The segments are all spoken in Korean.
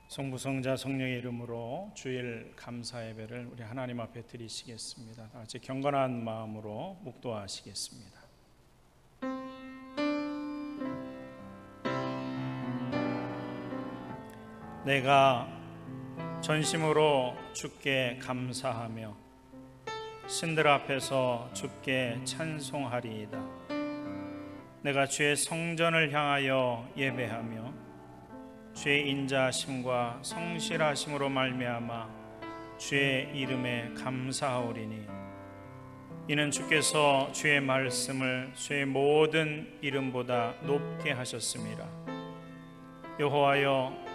성부, 성자, 성령의 이름으로 주일 감사 예배를 우리 하나님 앞에 드리시겠습니다. 다 같이 경건한 마음으로 묵도하시겠습니다. 내가 전심으로 주께 감사하며 신들 앞에서 주께 찬송하리이다. 내가 주의 성전을 향하여 예배하며 주의 인자하심과 성실하심으로 말미암아 주의 이름에 감사하오리니 이는 주께서 주의 말씀을 주의 모든 이름보다 높게 하셨습니다. 여호와여,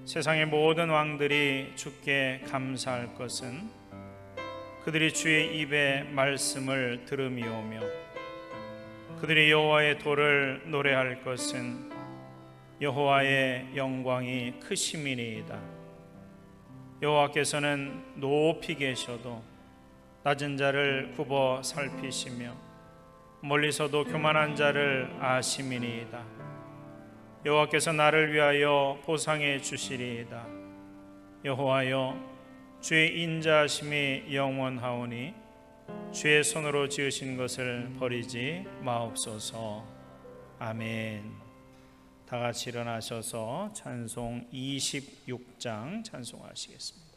세상의 모든 왕들이 주께 감사할 것은 그들이 주의 입의 말씀을 들음이오며 그들이 여호와의 도를 노래할 것은 여호와의 영광이 크심이니이다. 여호와께서는 높이 계셔도 낮은 자를 굽어 살피시며 멀리서도 교만한 자를 아심이니이다. 여호와께서 나를 위하여 보상해 주시리이다. 여호와여, 주의 인자하심이 영원하오니 주의 손으로 지으신 것을 버리지 마옵소서. 아멘. 다 같이 일어나셔서 찬송 26장 찬송하시겠습니다.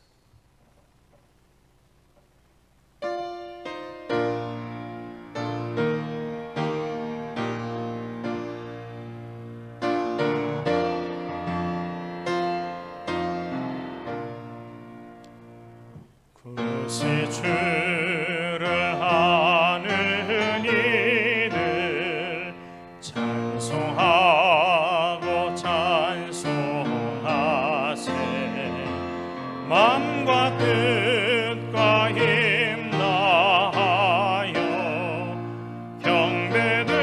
구세 주를 아는 이들 찬송하고 찬송하세. 마음과 뜻과 힘 다하여 경배드리세.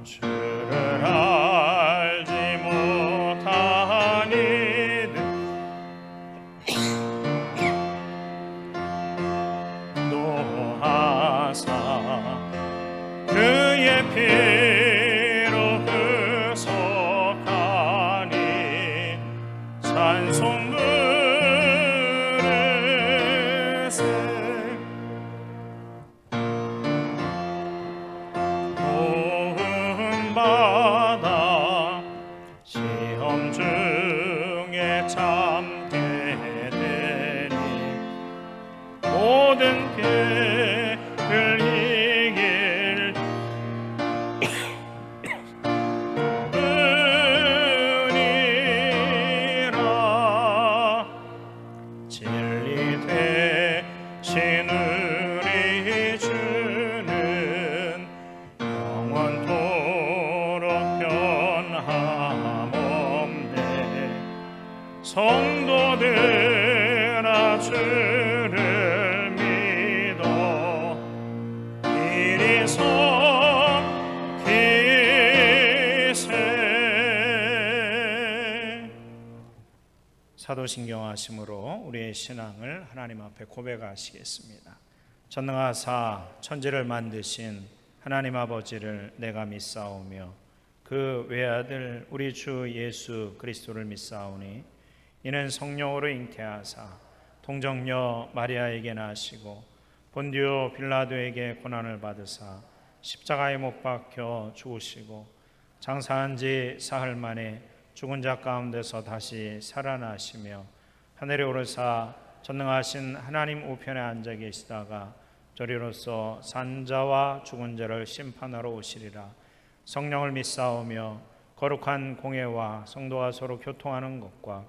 주를 알지 못한 이들 노하사 그의 피로 구속하니 찬송 부르세. 도움받아 시험 중에 참게 되니 모든 피를 이길 뿐이라. 진리 되신 우리 주는 영원토록 변함없네. 성도들아 주를 믿어 이리 섬기세. 사도신경하심으로 우리의 신앙을 하나님 앞에 고백하시겠습니다. 전능하사 천지를 만드신 하나님 아버지를 내가 믿사오며 그 외아들 우리 주 예수 그리스도를 믿사오니 이는 성령으로 잉태하사 동정녀 마리아에게 나시고 본디오 빌라도에게 고난을 받으사 십자가에 못 박혀 죽으시고 장사한 지 사흘 만에 죽은 자 가운데서 다시 살아나시며 하늘에 오르사 전능하신 하나님 우편에 앉아 계시다가 저리로서 산자와 죽은 자를 심판하러 오시리라. 성령을 믿사오며 거룩한 공예와 성도가 서로 교통하는 것과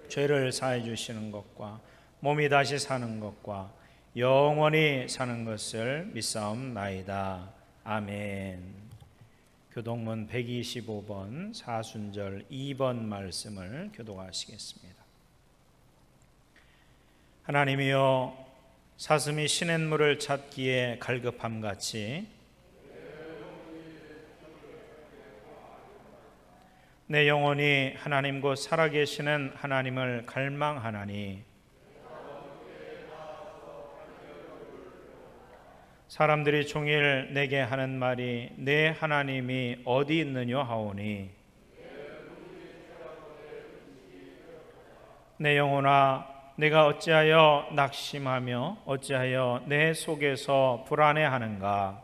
죄를 사해 주시는 것과 몸이 다시 사는 것과 영원히 사는 것을 믿사옵나이다. 아멘. 교동문 125번 사순절 2번 말씀을 교독하시겠습니다. 하나님이여, 사슴이 시냇물을 찾기에 갈급함같이 내 영혼이 하나님 곧 살아계시는 하나님을 갈망하나니 사람들이 종일 내게 하는 말이 내 하나님이 어디 있느냐 하오니 내 영혼아 내가 어찌하여 낙심하며 어찌하여 내 속에서 불안해하는가.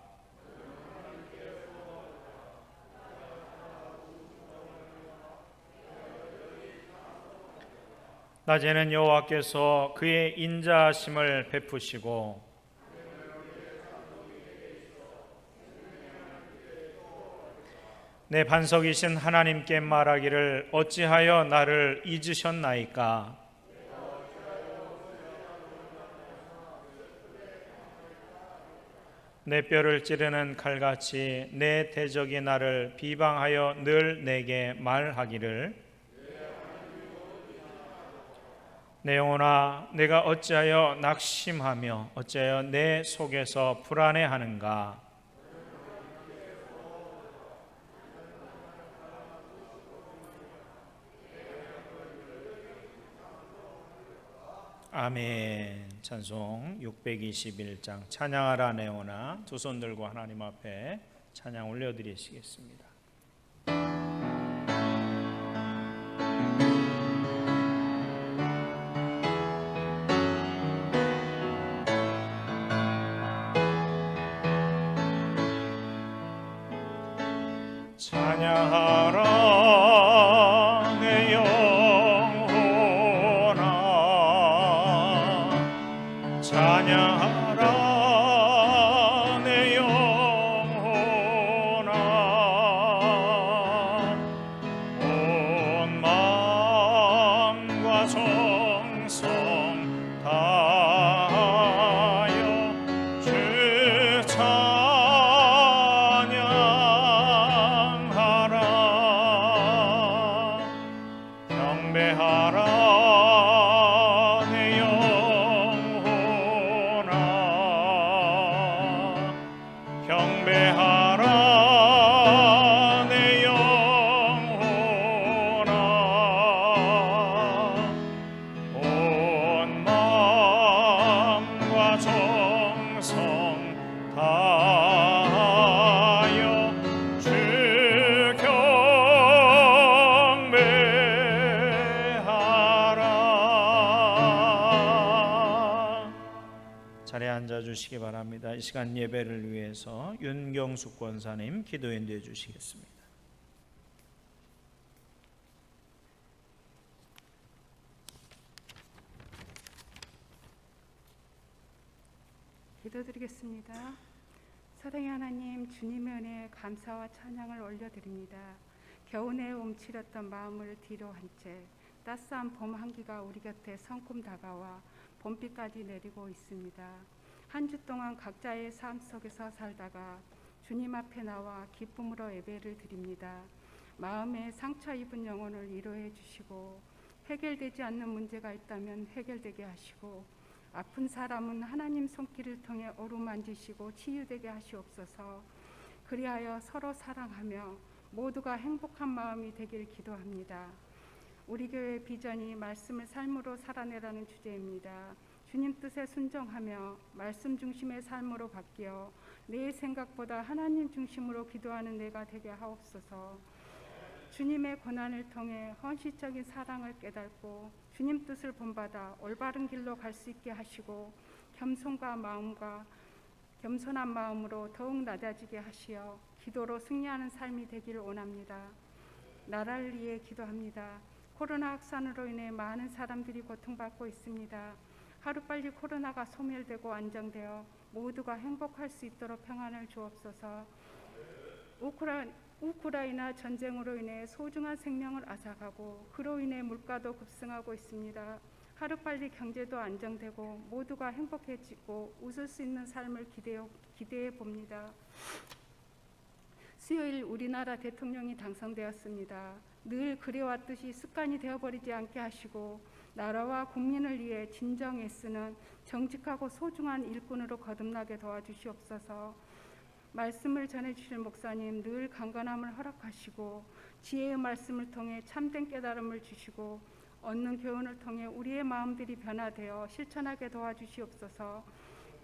낮에는 여호와께서 그의 인자하심을 베푸시고 내 반석이신 하나님께 말하기를 어찌하여 나를 잊으셨나이까. 내 뼈를 찌르는 칼같이 내 대적이 나를 비방하여 늘 내게 말하기를 내 영혼아 내가 어찌하여 낙심하며 어찌하여 내 속에서 불안해하는가. 아멘. 찬송 621장 찬양하라 내 영혼아 두 손 들고 하나님 앞에 찬양 올려드리시겠습니다. 찬양하라 내 영혼아 찬양하라 내 영혼아 온 마음과 정성 다하여 주 경배하라 내 영혼아 경배하라 내 영혼아 온 마음과 정성 다하여 주 자리에 앉아주시기 바랍니다. 이 시간 예배를 위해서 윤경숙 권사님 기도 인도해 주시겠습니다. 기도드리겠습니다. 사랑의 하나님, 주님의 은혜에 감사와 찬양을 올려드립니다. 겨우내 움츠렸던 마음을 뒤로 한 채 따스한 봄 한기가 우리 곁에 성큼 다가와 봄비까지 내리고 있습니다. 한 주 동안 각자의 삶 속에서 살다가 주님 앞에 나와 기쁨으로 예배를 드립니다. 마음에 상처 입은 영혼을 위로해 주시고 해결되지 않는 문제가 있다면 해결되게 하시고 아픈 사람은 하나님 손길을 통해 어루만지시고 치유되게 하시옵소서. 그리하여 서로 사랑하며 모두가 행복한 마음이 되길 기도합니다. 우리 교회 비전이 말씀을 삶으로 살아내라는 주제입니다. 주님 뜻에 순종하며 말씀 중심의 삶으로 바뀌어 내 생각보다 하나님 중심으로 기도하는 내가 되게 하옵소서. 주님의 고난을 통해 헌신적인 사랑을 깨닫고 주님 뜻을 본받아 올바른 길로 갈 수 있게 하시고 겸손한 마음으로 더욱 낮아지게 하시어 기도로 승리하는 삶이 되기를 원합니다. 나라를 위해 기도합니다. 코로나 확산으로 인해 많은 사람들이 고통받고 있습니다. 하루빨리 코로나가 소멸되고 안정되어 모두가 행복할 수 있도록 평안을 주옵소서. 우크라이나 전쟁으로 인해 소중한 생명을 앗아가고 그로 인해 물가도 급등하고 있습니다. 하루빨리 경제도 안정되고 모두가 행복해지고 웃을 수 있는 삶을 기대해 봅니다. 수요일 우리나라 대통령이 당선되었습니다. 늘 그래왔듯이 습관이 되어버리지 않게 하시고 나라와 국민을 위해 진정 애쓰는 정직하고 소중한 일꾼으로 거듭나게 도와주시옵소서. 말씀을 전해주실 목사님 늘 강건함을 허락하시고 지혜의 말씀을 통해 참된 깨달음을 주시고 얻는 교훈을 통해 우리의 마음들이 변화되어 실천하게 도와주시옵소서.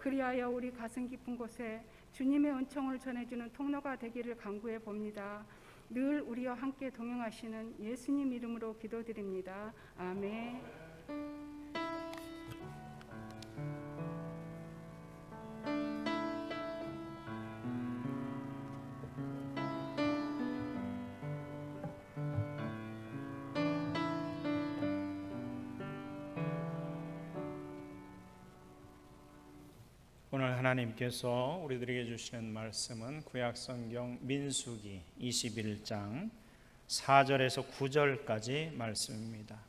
그리하여 우리 가슴 깊은 곳에 주님의 은총을 전해주는 통로가 되기를 간구해 봅니다. 늘 우리와 함께 동행하시는 예수님 이름으로 기도드립니다. 아멘. 오늘 하나님께서 우리들에게 주시는 말씀은 구약성경 민수기 21장 4절에서 9절까지 말씀입니다.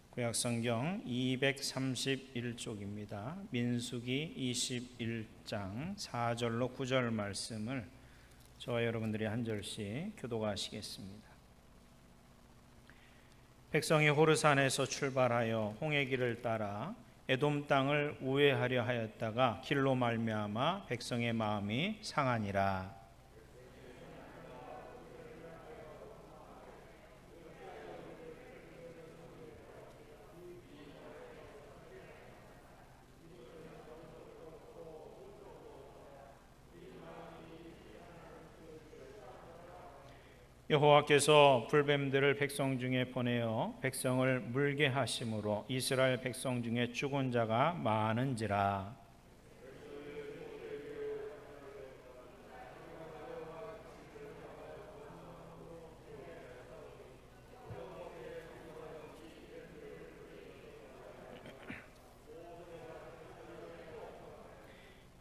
구약성경 231쪽입니다. 민수기 21장 4절로 9절 말씀을 저와 여러분들이 한 절씩 교독하시겠습니다. 백성이 호르산에서 출발하여 홍해 길을 따라 에돔 땅을 우회하려 하였다가 길로 말미암아 백성의 마음이 상하니라. 여호와께서 불뱀들을 백성 중에 보내어 백성을 물게 하심으로 이스라엘 백성 중에 죽은 자가 많은지라.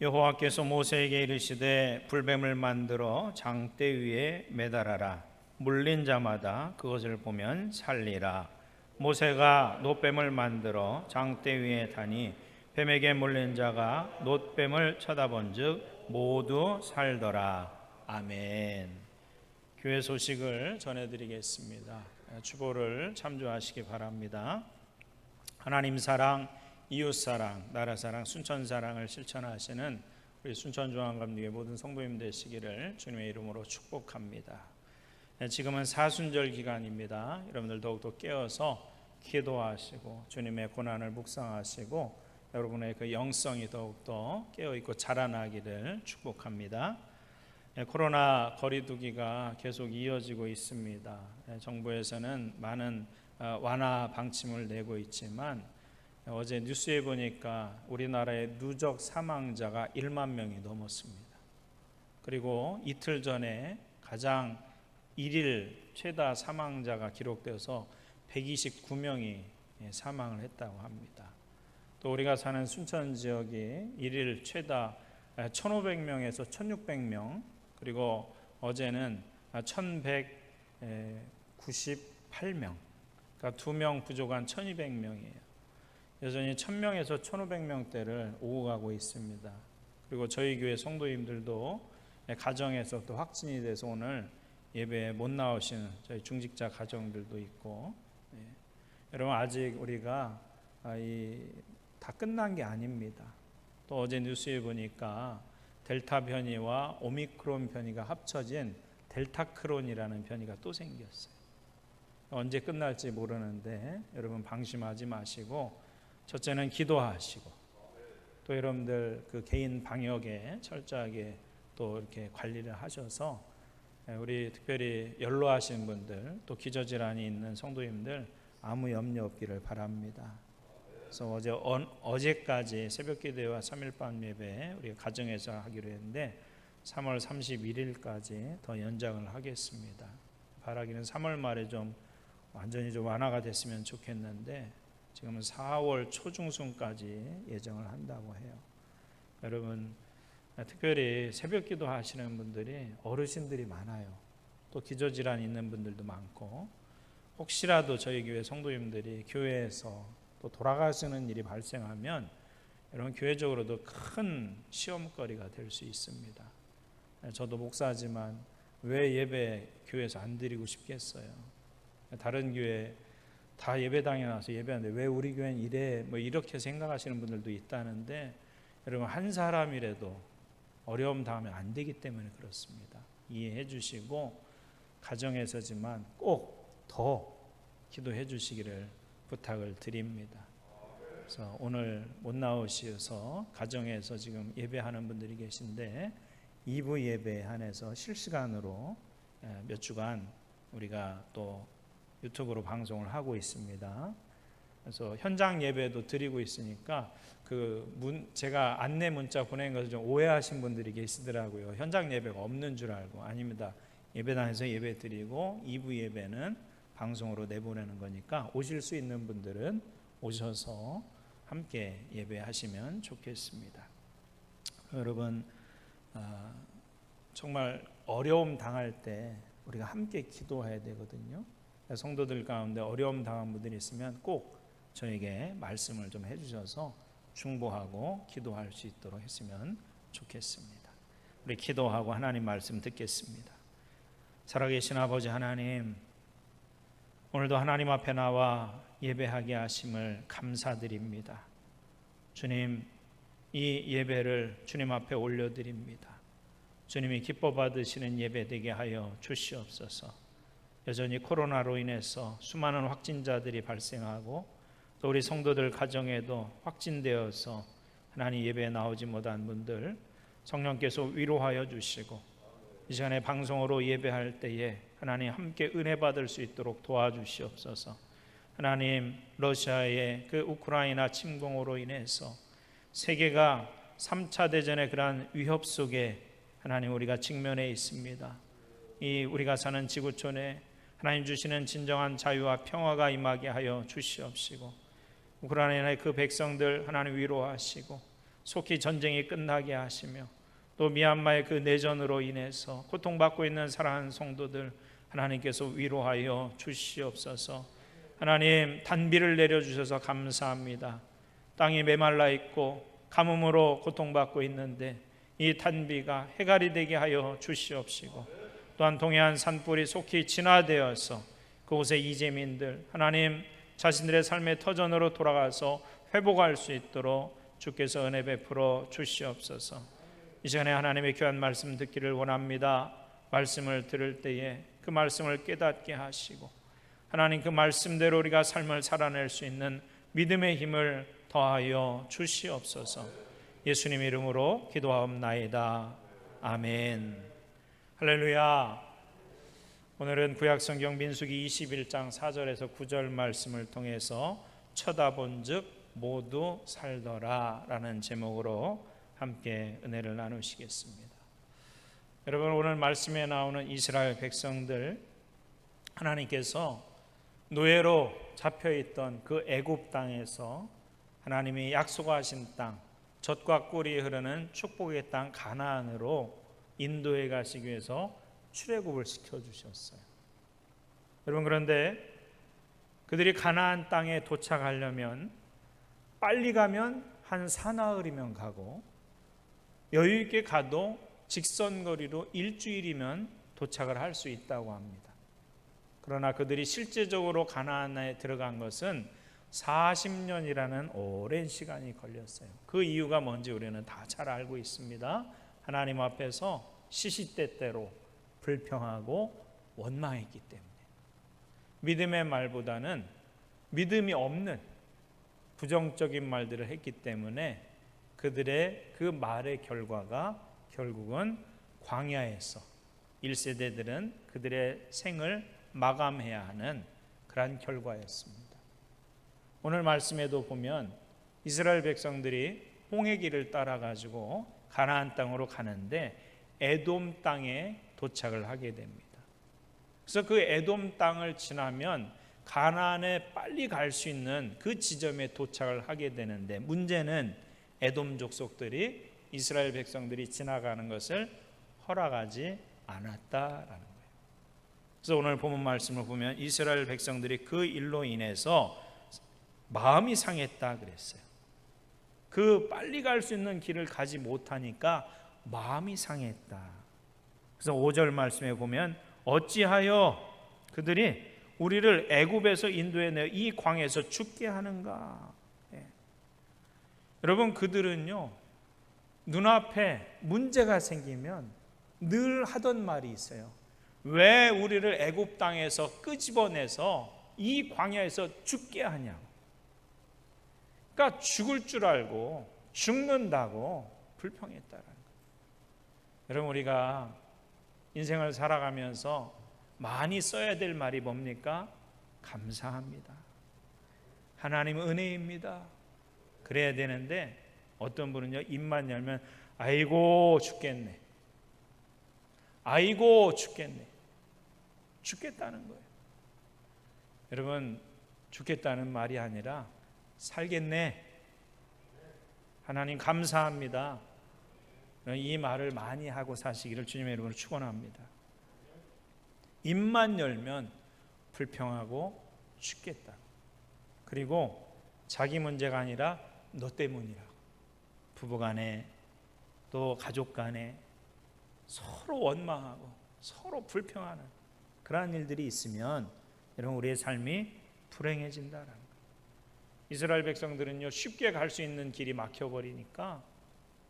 여호와께서 모세에게 이르시되 불뱀을 만들어 장대 위에 매달아라. 물린 자마다 그것을 보면 살리라. 모세가 놋뱀을 만들어 장대 위에 다니 뱀에게 물린 자가 놋뱀을 쳐다본즉 모두 살더라. 아멘. 교회 소식을 전해드리겠습니다. 주보를 참조하시기 바랍니다. 하나님 사랑, 이웃 사랑, 나라 사랑, 순천 사랑을 실천하시는 우리 순천중앙감리교회 모든 성도님 되시기를 주님의 이름으로 축복합니다. 지금은 사순절 기간입니다. 여러분들 더욱더 깨어서 기도하시고 주님의 고난을 묵상하시고 여러분의 그 영성이 더욱더 깨어있고 자라나기를 축복합니다. 코로나 거리두기가 계속 이어지고 있습니다. 정부에서는 많은 완화 방침을 내고 있지만 어제 뉴스에 보니까 우리나라의 누적 사망자가 1만 명이 넘었습니다. 그리고 이틀 전에 가장 일일 최다 사망자가 기록돼서 129명이 사망을 했다고 합니다. 또 우리가 사는 순천 지역이 일일 최다 1,500명에서 1,600명, 그리고 어제는 1,198명, 그러니까 2명 부족한 1,200명이에요. 여전히 1,000명에서 1,500명대를 오고 가고 있습니다. 그리고 저희 교회 성도님들도 가정에서 또 확진이 돼서 오늘 예배에 못 나오시는 저희 중직자 가정들도 있고, 여러분 아직 우리가 다 끝난 게 아닙니다. 또 어제 뉴스에 보니까 델타 변이와 오미크론 변이가 합쳐진 델타크론이라는 변이가 또 생겼어요. 언제 끝날지 모르는데 여러분 방심하지 마시고 첫째는 기도하시고 또 여러분들 그 개인 방역에 철저하게 또 이렇게 관리를 하셔서 우리 특별히 연로하신 분들 또 기저질환이 있는 성도님들 아무 염려 없기를 바랍니다. 그래서 어제까지 새벽기도와 3일밤 예배 우리가 가정에서 하기로 했는데 3월 31일까지 더 연장을 하겠습니다. 바라기는 3월 말에 좀 완전히 좀 완화가 됐으면 좋겠는데 지금은 4월 초중순까지 예정을 한다고 해요. 여러분 특별히 새벽기도 하시는 분들이 어르신들이 많아요. 또 기저질환 있는 분들도 많고 혹시라도 저희 교회 성도님들이 교회에서 또 돌아가시는 일이 발생하면 여러분 교회적으로도 큰 시험거리가 될 수 있습니다. 저도 목사지만 왜 예배 교회에서 안 드리고 싶겠어요. 다른 교회 다 예배당에 나와서 예배하는데 왜 우리 교회는 이래 뭐 이렇게 생각하시는 분들도 있다는데 여러분 한 사람이라도 어려움 당하면 안 되기 때문에 그렇습니다. 이해해 주시고 가정에서지만 꼭 더 기도해 주시기를 부탁을 드립니다. 그래서 오늘 못 나오셔서 가정에서 지금 예배하는 분들이 계신데 2부 예배에 한해서 실시간으로 몇 주간 우리가 또 유튜브로 방송을 하고 있습니다. 그래서 현장 예배도 드리고 있으니까 제가 안내 문자 보낸 것을 좀 오해하신 분들이 계시더라고요. 현장 예배가 없는 줄 알고. 아닙니다. 예배당에서 예배 드리고 2부 예배는 방송으로 내보내는 거니까 오실 수 있는 분들은 오셔서 함께 예배하시면 좋겠습니다. 여러분, 정말 어려움 당할 때 우리가 함께 기도해야 되거든요. 성도들 가운데 어려움 당한 분들이 있으면 꼭 저에게 말씀을 좀 해주셔서 중보하고 기도할 수 있도록 했으면 좋겠습니다. 우리 기도하고 하나님 말씀 듣겠습니다. 살아계신 아버지 하나님, 오늘도 하나님 앞에 나와 예배하게 하심을 감사드립니다. 주님, 이 예배를 주님 앞에 올려드립니다. 주님이 기뻐 받으시는 예배 되게 하여 주시옵소서. 여전히 코로나로 인해서 수많은 확진자들이 발생하고 또 우리 성도들 가정에도 확진되어서 하나님 예배에 나오지 못한 분들 성령께서 위로하여 주시고 이 시간에 방송으로 예배할 때에 하나님 함께 은혜 받을 수 있도록 도와주시옵소서. 하나님, 러시아의 그 우크라이나 침공으로 인해서 세계가 3차 대전의 그러한 위협 속에 하나님 우리가 직면해 있습니다. 이 우리가 사는 지구촌에 하나님 주시는 진정한 자유와 평화가 임하게 하여 주시옵시고 우크라이나의 그 백성들 하나님 위로하시고 속히 전쟁이 끝나게 하시며 또 미얀마의 그 내전으로 인해서 고통받고 있는 사랑하는 성도들 하나님께서 위로하여 주시옵소서. 하나님, 단비를 내려주셔서 감사합니다. 땅이 메말라 있고 가뭄으로 고통받고 있는데 이 단비가 해갈이 되게 하여 주시옵시고 또한 동해안 산불이 속히 진화되어서 그곳의 이재민들 하나님 자신들의 삶의 터전으로 돌아가서 회복할 수 있도록 주께서 은혜 베풀어 주시옵소서. 이 시간에 하나님의 귀한 말씀 듣기를 원합니다. 말씀을 들을 때에 그 말씀을 깨닫게 하시고 하나님 그 말씀대로 우리가 삶을 살아낼 수 있는 믿음의 힘을 더하여 주시옵소서. 예수님 이름으로 기도하옵나이다. 아멘. 할렐루야. 오늘은 구약성경 민수기 21장 4절에서 9절 말씀을 통해서 쳐다본즉 모두 살더라 라는 제목으로 함께 은혜를 나누시겠습니다. 여러분, 오늘 말씀에 나오는 이스라엘 백성들 하나님께서 노예로 잡혀있던 그 애굽 땅에서 하나님이 약속하신 땅, 젖과 꿀이 흐르는 축복의 땅 가나안으로 인도해 가시기 위해서 출애굽을 시켜주셨어요. 여러분, 그런데 그들이 가나안 땅에 도착하려면 빨리 가면 한 사나흘이면 가고 여유 있게 가도 직선거리로 일주일이면 도착을 할 수 있다고 합니다. 그러나 그들이 실제적으로 가나안에 들어간 것은 40년이라는 오랜 시간이 걸렸어요. 그 이유가 뭔지 우리는 다 잘 알고 있습니다. 하나님 앞에서 시시때때로 불평하고 원망했기 때문에 믿음의 말보다는 믿음이 없는 부정적인 말들을 했기 때문에 그들의 그 말의 결과가 결국은 광야에서 1세대들은 그들의 생을 마감해야 하는 그러한 결과였습니다. 오늘 말씀에도 보면 이스라엘 백성들이 홍해 길을 따라 가지고 가나안 땅으로 가는데 에돔 땅에 도착을 하게 됩니다. 그래서 그 에돔 땅을 지나면 가나안에 빨리 갈 수 있는 그 지점에 도착을 하게 되는데 문제는 에돔 족속들이 이스라엘 백성들이 지나가는 것을 허락하지 않았다라는 거예요. 그래서 오늘 본문 말씀을 보면 이스라엘 백성들이 그 일로 인해서 마음이 상했다 그랬어요. 그 빨리 갈 수 있는 길을 가지 못하니까 마음이 상했다. 그래서 5절 말씀에 보면 어찌하여 그들이 우리를 애굽에서 인도해내 이 광야에서 죽게 하는가. 여러분, 그들은요 눈앞에 문제가 생기면 늘 하던 말이 있어요. 왜 우리를 애굽 땅에서 끄집어내서 이 광야에서 죽게 하냐고. 그러니까 죽을 줄 알고 죽는다고 불평했다라는 거예요. 여러분, 우리가 인생을 살아가면서 많이 써야 될 말이 뭡니까? 감사합니다. 하나님은 은혜입니다. 그래야 되는데 어떤 분은요, 입만 열면 아이고 죽겠네, 아이고 죽겠네, 죽겠다는 거예요. 여러분, 죽겠다는 말이 아니라 살겠네, 하나님 감사합니다, 이 말을 많이 하고 사시기를 주님의 이름으로 축원합니다. 입만 열면 불평하고 죽겠다. 그리고 자기 문제가 아니라 너 때문이라. 부부간에 또 가족간에 서로 원망하고 서로 불평하는 그러한 일들이 있으면 여러분, 우리의 삶이 불행해진다라는 거예요. 이스라엘 백성들은요, 쉽게 갈 수 있는 길이 막혀버리니까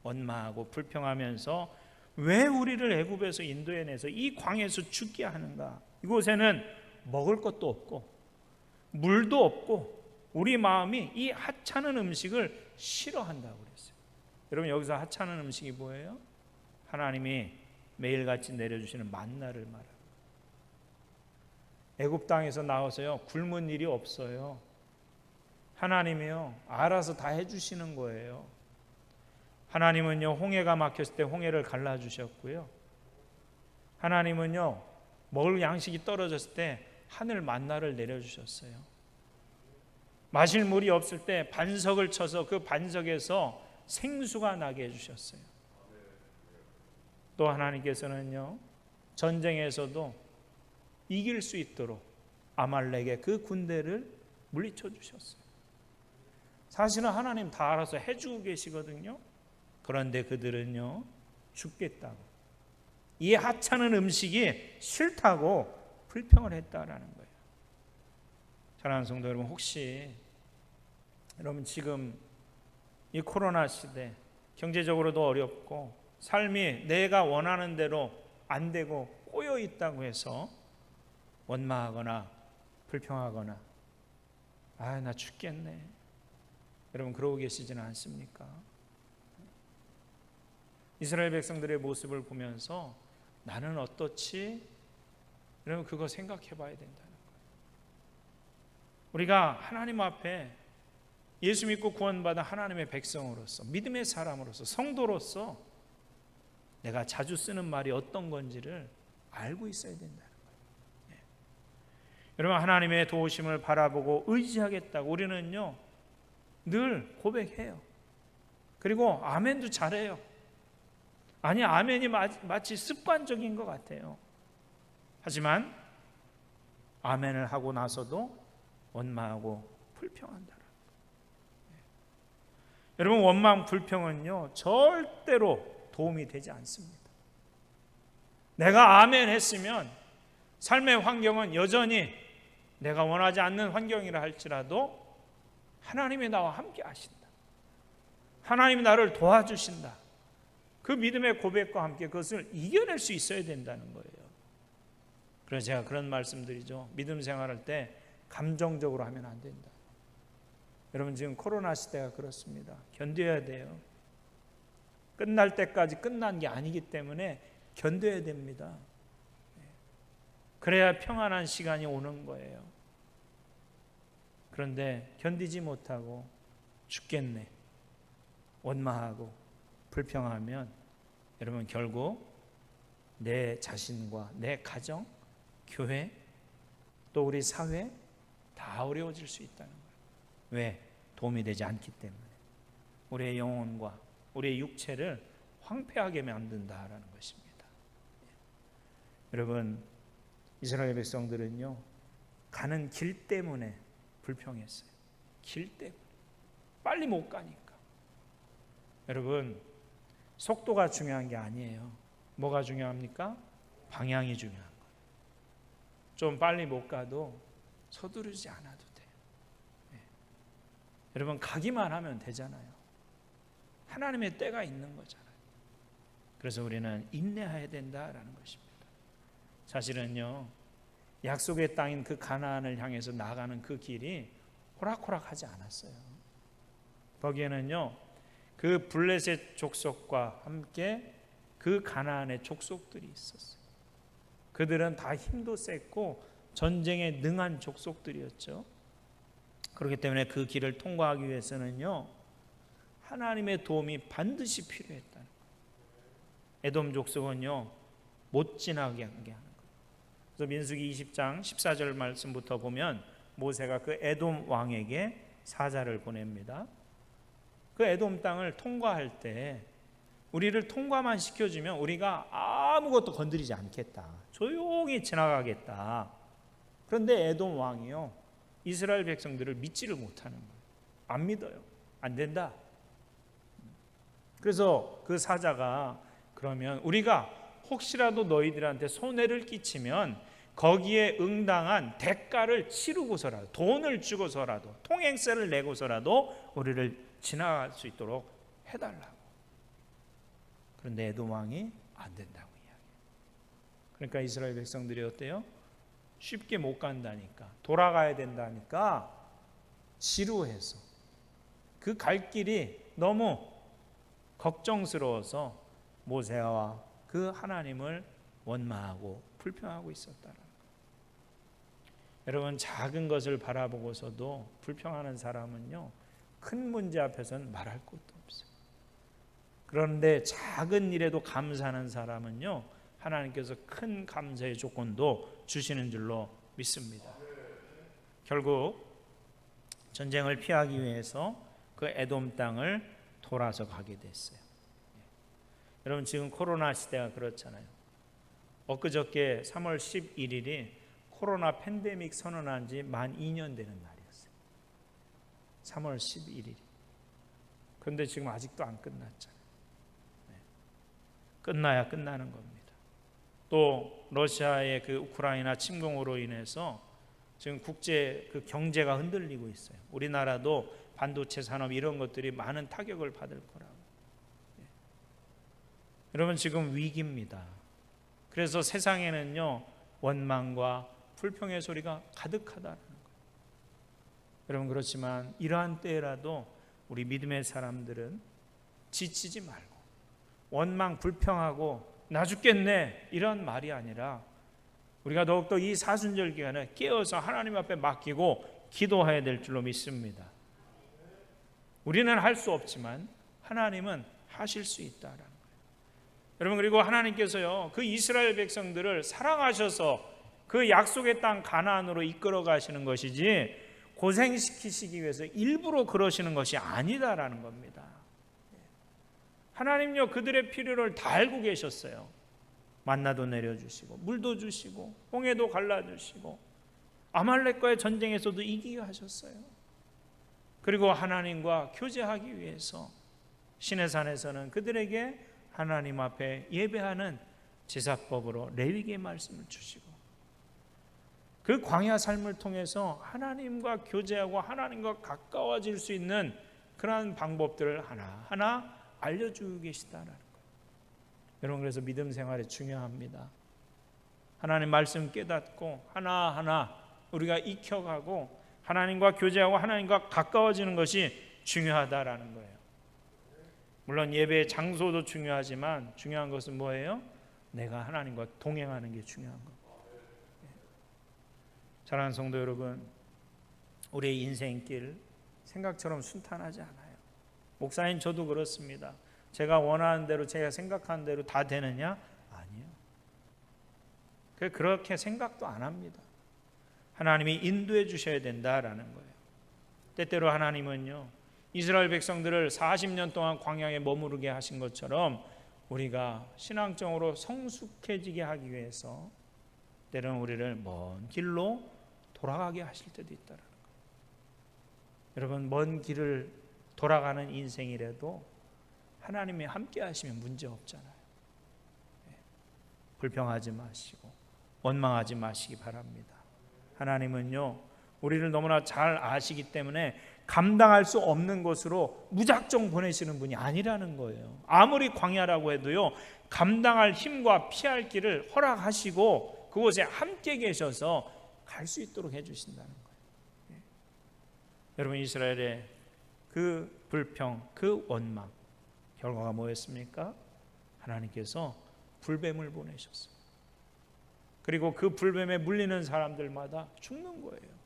원망하고 불평하면서 왜 우리를 애굽에서 인도해내서 이 광야에서 죽게 하는가? 이곳에는 먹을 것도 없고 물도 없고 우리 마음이 이 하찮은 음식을 싫어한다고 그랬어요. 여러분, 여기서 하찮은 음식이 뭐예요? 하나님이 매일같이 내려주시는 만나를 말합니다. 애굽 땅에서 나와서요, 굶은 일이 없어요. 하나님이요, 알아서 다 해주시는 거예요. 하나님은요, 홍해가 막혔을 때 홍해를 갈라주셨고요. 하나님은요, 먹을 양식이 떨어졌을 때 하늘 만나를 내려주셨어요. 마실 물이 없을 때 반석을 쳐서 그 반석에서 생수가 나게 해주셨어요. 또 하나님께서는요, 전쟁에서도 이길 수 있도록 아말렉의 그 군대를 물리쳐 주셨어요. 사실은 하나님 다 알아서 해주고 계시거든요. 그런데 그들은요, 죽겠다고, 이 하찮은 음식이 싫다고 불평을 했다라는 거예요. 사랑하는 성도 여러분, 혹시 여러분 지금 이 코로나 시대 경제적으로도 어렵고 삶이 내가 원하는 대로 안 되고 꼬여 있다고 해서 원망하거나 불평하거나 아, 나 죽겠네, 여러분 그러고 계시지는 않습니까? 이스라엘 백성들의 모습을 보면서 나는 어떻지? 여러분, 그거 생각해 봐야 된다는 거예요. 우리가 하나님 앞에 예수 믿고 구원받은 하나님의 백성으로서, 믿음의 사람으로서, 성도로서 내가 자주 쓰는 말이 어떤 건지를 알고 있어야 된다는 거예요. 네. 여러분, 하나님의 도우심을 바라보고 의지하겠다고 우리는요, 늘 고백해요. 그리고 아멘도 잘해요. 아니, 아멘이 마치 습관적인 것 같아요. 하지만 아멘을 하고 나서도 원망하고 불평한다. 여러분, 원망 불평은요, 절대로 도움이 되지 않습니다. 내가 아멘 했으면 삶의 환경은 여전히 내가 원하지 않는 환경이라 할지라도 하나님이 나와 함께 하신다, 하나님이 나를 도와주신다, 그 믿음의 고백과 함께 그것을 이겨낼 수 있어야 된다는 거예요. 그래서 제가 그런 말씀드리죠. 믿음 생활할 때 감정적으로 하면 안 된다. 여러분, 지금 코로나 시대가 그렇습니다. 견뎌야 돼요. 끝날 때까지 끝난 게 아니기 때문에 견뎌야 됩니다. 그래야 평안한 시간이 오는 거예요. 그런데 견디지 못하고 죽겠네, 원망하고 불평하면 여러분, 결국 내 자신과 내 가정, 교회, 또 우리 사회 다 어려워질 수 있다는 거예요. 왜? 도움이 되지 않기 때문에. 우리의 영혼과 우리의 육체를 황폐하게 만든다라는 것입니다. 여러분, 이스라엘 백성들은요, 가는 길 때문에 불평했어요. 길 때문에. 빨리 못 가니까. 여러분, 속도가 중요한 게 아니에요. 뭐가 중요합니까? 방향이 중요한 거예요. 좀 빨리 못 가도 서두르지 않아도 돼요. 네. 여러분, 가기만 하면 되잖아요. 하나님의 때가 있는 거잖아요. 그래서 우리는 인내해야 된다라는 것입니다. 사실은요, 약속의 땅인 그 가나안을 향해서 나가는 그 길이 호락호락하지 않았어요. 거기에는요 그 블레셋 족속과 함께 그 가나안의 족속들이 있었어요. 그들은 다 힘도 셌고 전쟁에 능한 족속들이었죠. 그렇기 때문에 그 길을 통과하기 위해서는요 하나님의 도움이 반드시 필요했다는 거예요. 에돔 족속은요 못 지나게 하는 거예요. 그래서 민수기 20장 14절 말씀부터 보면 모세가 그 에돔 왕에게 사자를 보냅니다. 그 에돔 땅을 통과할 때 우리를 통과만 시켜주면 우리가 아무것도 건드리지 않겠다. 조용히 지나가겠다. 그런데 에돔 왕이요 이스라엘 백성들을 믿지를 못하는 거예요. 안 믿어요. 안 된다. 그래서 그 사자가 그러면 우리가 혹시라도 너희들한테 손해를 끼치면 거기에 응당한 대가를 치르고서라도 돈을 주고서라도 통행세를 내고서라도 우리를 지나갈 수 있도록 해달라고. 그런데 에돔 왕이 안 된다고 이야기해요. 그러니까 이스라엘 백성들이 어때요? 쉽게 못 간다니까, 돌아가야 된다니까 지루해서 그 갈 길이 너무 걱정스러워서 모세와 그 하나님을 원망하고 불평하고 있었다는 거예요. 여러분 작은 것을 바라보고서도 불평하는 사람은요 큰 문제 앞에서는 말할 것도 없어요. 그런데 작은 일에도 감사하는 사람은요 하나님께서 큰 감사의 조건도 주시는 줄로 믿습니다. 결국 전쟁을 피하기 위해서 그 에돔 땅을 돌아서 가게 됐어요. 여러분 지금 코로나 시대가 그렇잖아요. 엊그저께 3월 11일이 코로나 팬데믹 선언한 지 만 2년 되는 날이었어요. 3월 11일이. 그런데 지금 아직도 안 끝났잖아요. 끝나야 끝나는 겁니다. 또 러시아의 그 우크라이나 침공으로 인해서 지금 국제 그 경제가 흔들리고 있어요. 우리나라도 반도체 산업 이런 것들이 많은 타격을 받을 거라고. 여러분 지금 위기입니다. 그래서 세상에는요 원망과 불평의 소리가 가득하다는 거예요. 여러분 그렇지만 이러한 때라도 우리 믿음의 사람들은 지치지 말고 원망 불평하고 나 죽겠네 이런 말이 아니라 우리가 더욱더 이 사순절 기간에 깨어서 하나님 앞에 맡기고 기도해야 될 줄로 믿습니다. 우리는 할 수 없지만 하나님은 하실 수 있다라는 거예요. 여러분 그리고 하나님께서요 그 이스라엘 백성들을 사랑하셔서 그 약속의 땅 가나안으로 이끌어 가시는 것이지 고생시키시기 위해서 일부러 그러시는 것이 아니다라는 겁니다. 하나님요 그들의 필요를 다 알고 계셨어요. 만나도 내려주시고 물도 주시고 홍해도 갈라주시고 아말렉과의 전쟁에서도 이기게 하셨어요. 그리고 하나님과 교제하기 위해서 시내산에서는 그들에게 하나님 앞에 예배하는 제사법으로 레위기의 말씀을 주시고 그 광야 삶을 통해서 하나님과 교제하고 하나님과 가까워질 수 있는 그러한 방법들을 하나하나 알려주고 계시다는 거예요. 여러분 그래서 믿음 생활이 중요합니다. 하나님 말씀 깨닫고 하나하나 우리가 익혀가고 하나님과 교제하고 하나님과 가까워지는 것이 중요하다라는 거예요. 물론 예배의 장소도 중요하지만 중요한 것은 뭐예요? 내가 하나님과 동행하는 게 중요한 거예요. 사랑하는 성도 여러분, 우리의 인생길 생각처럼 순탄하지 않아요. 목사님 저도 그렇습니다. 제가 원하는 대로 제가 생각하는 대로 다 되느냐? 아니요. 그렇게 생각도 안 합니다. 하나님이 인도해 주셔야 된다라는 거예요. 때때로 하나님은요 이스라엘 백성들을 40년 동안 광야에 머무르게 하신 것처럼 우리가 신앙적으로 성숙해지게 하기 위해서 때로는 우리를 먼 길로 돌아가게 하실 때도 있다는 거예요. 여러분 먼 길을 돌아가는 인생이라도 하나님이 함께 하시면 문제 없잖아요. 불평하지 마시고 원망하지 마시기 바랍니다. 하나님은요 우리를 너무나 잘 아시기 때문에 감당할 수 없는 곳으로 무작정 보내시는 분이 아니라는 거예요. 아무리 광야라고 해도요 감당할 힘과 피할 길을 허락하시고 그곳에 함께 계셔서 갈 수 있도록 해주신다는 거예요. 여러분 이스라엘의 그 불평, 그 원망, 결과가 뭐였습니까? 하나님께서 불뱀을 보내셨어요. 그리고 그 불뱀에 물리는 사람들마다 죽는 거예요.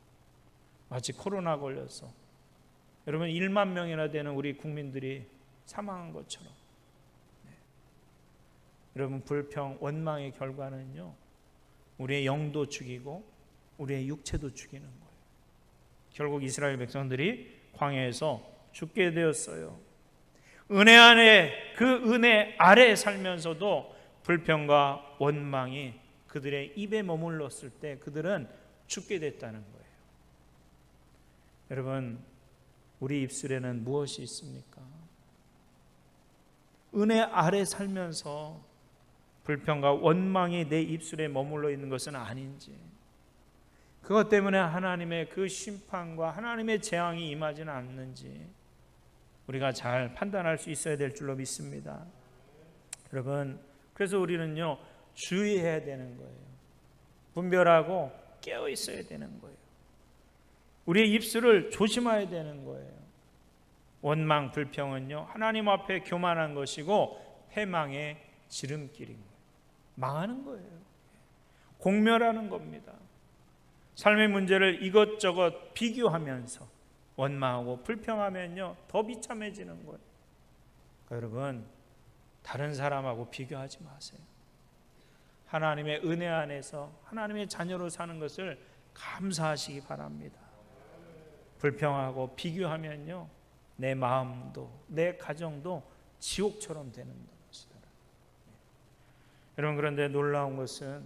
마치 코로나 걸려서 여러분 1만 명이나 되는 우리 국민들이 사망한 것처럼. 여러분 불평, 원망의 결과는요, 우리의 영도 죽이고 우리의 육체도 죽이는 거예요. 결국 이스라엘 백성들이 광야에서 죽게 되었어요. 은혜 안에, 그 은혜 아래에 살면서도 불평과 원망이 그들의 입에 머물렀을 때 그들은 죽게 됐다는 거예요. 여러분, 우리 입술에는 무엇이 있습니까? 은혜 아래 살면서 불평과 원망이 내 입술에 머물러 있는 것은 아닌지, 그것 때문에 하나님의 그 심판과 하나님의 재앙이 임하지는 않는지 우리가 잘 판단할 수 있어야 될 줄로 믿습니다. 여러분, 그래서 우리는요, 주의해야 되는 거예요. 분별하고 깨어 있어야 되는 거예요. 우리의 입술을 조심해야 되는 거예요. 원망, 불평은요, 하나님 앞에 교만한 것이고 패망의 지름길인 거예요. 망하는 거예요. 공멸하는 겁니다. 삶의 문제를 이것저것 비교하면서 원망하고 불평하면요, 더 비참해지는 거예요. 그러니까 여러분, 다른 사람하고 비교하지 마세요. 하나님의 은혜 안에서 하나님의 자녀로 사는 것을 감사하시기 바랍니다. 불평하고 비교하면요, 내 마음도 내 가정도 지옥처럼 되는 것이다. 여러분, 그런데 놀라운 것은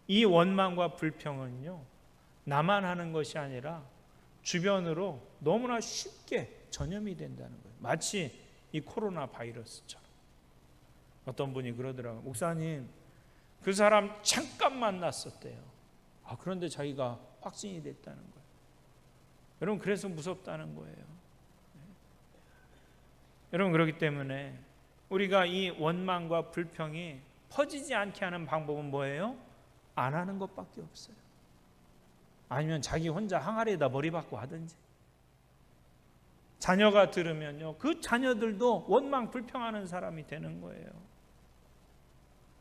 이 원망과 불평은요, 나만 하는 것이 아니라 주변으로 너무나 쉽게 전염이 된다는 거예요. 마치 이 코로나 바이러스처럼. 어떤 분이 그러더라고요. 목사님, 그 사람 잠깐 만났었대요. 그런데 자기가 확진이 됐다는 거예요. 여러분, 그래서 무섭다는 거예요. 여러분, 그렇기 때문에 우리가 이 원망과 불평이 퍼지지 않게 하는 방법은 뭐예요? 안 하는 것밖에 없어요. 아니면 자기 혼자 항아리에다 머리 박고 하든지. 자녀가 들으면요, 그 자녀들도 원망 불평하는 사람이 되는 거예요.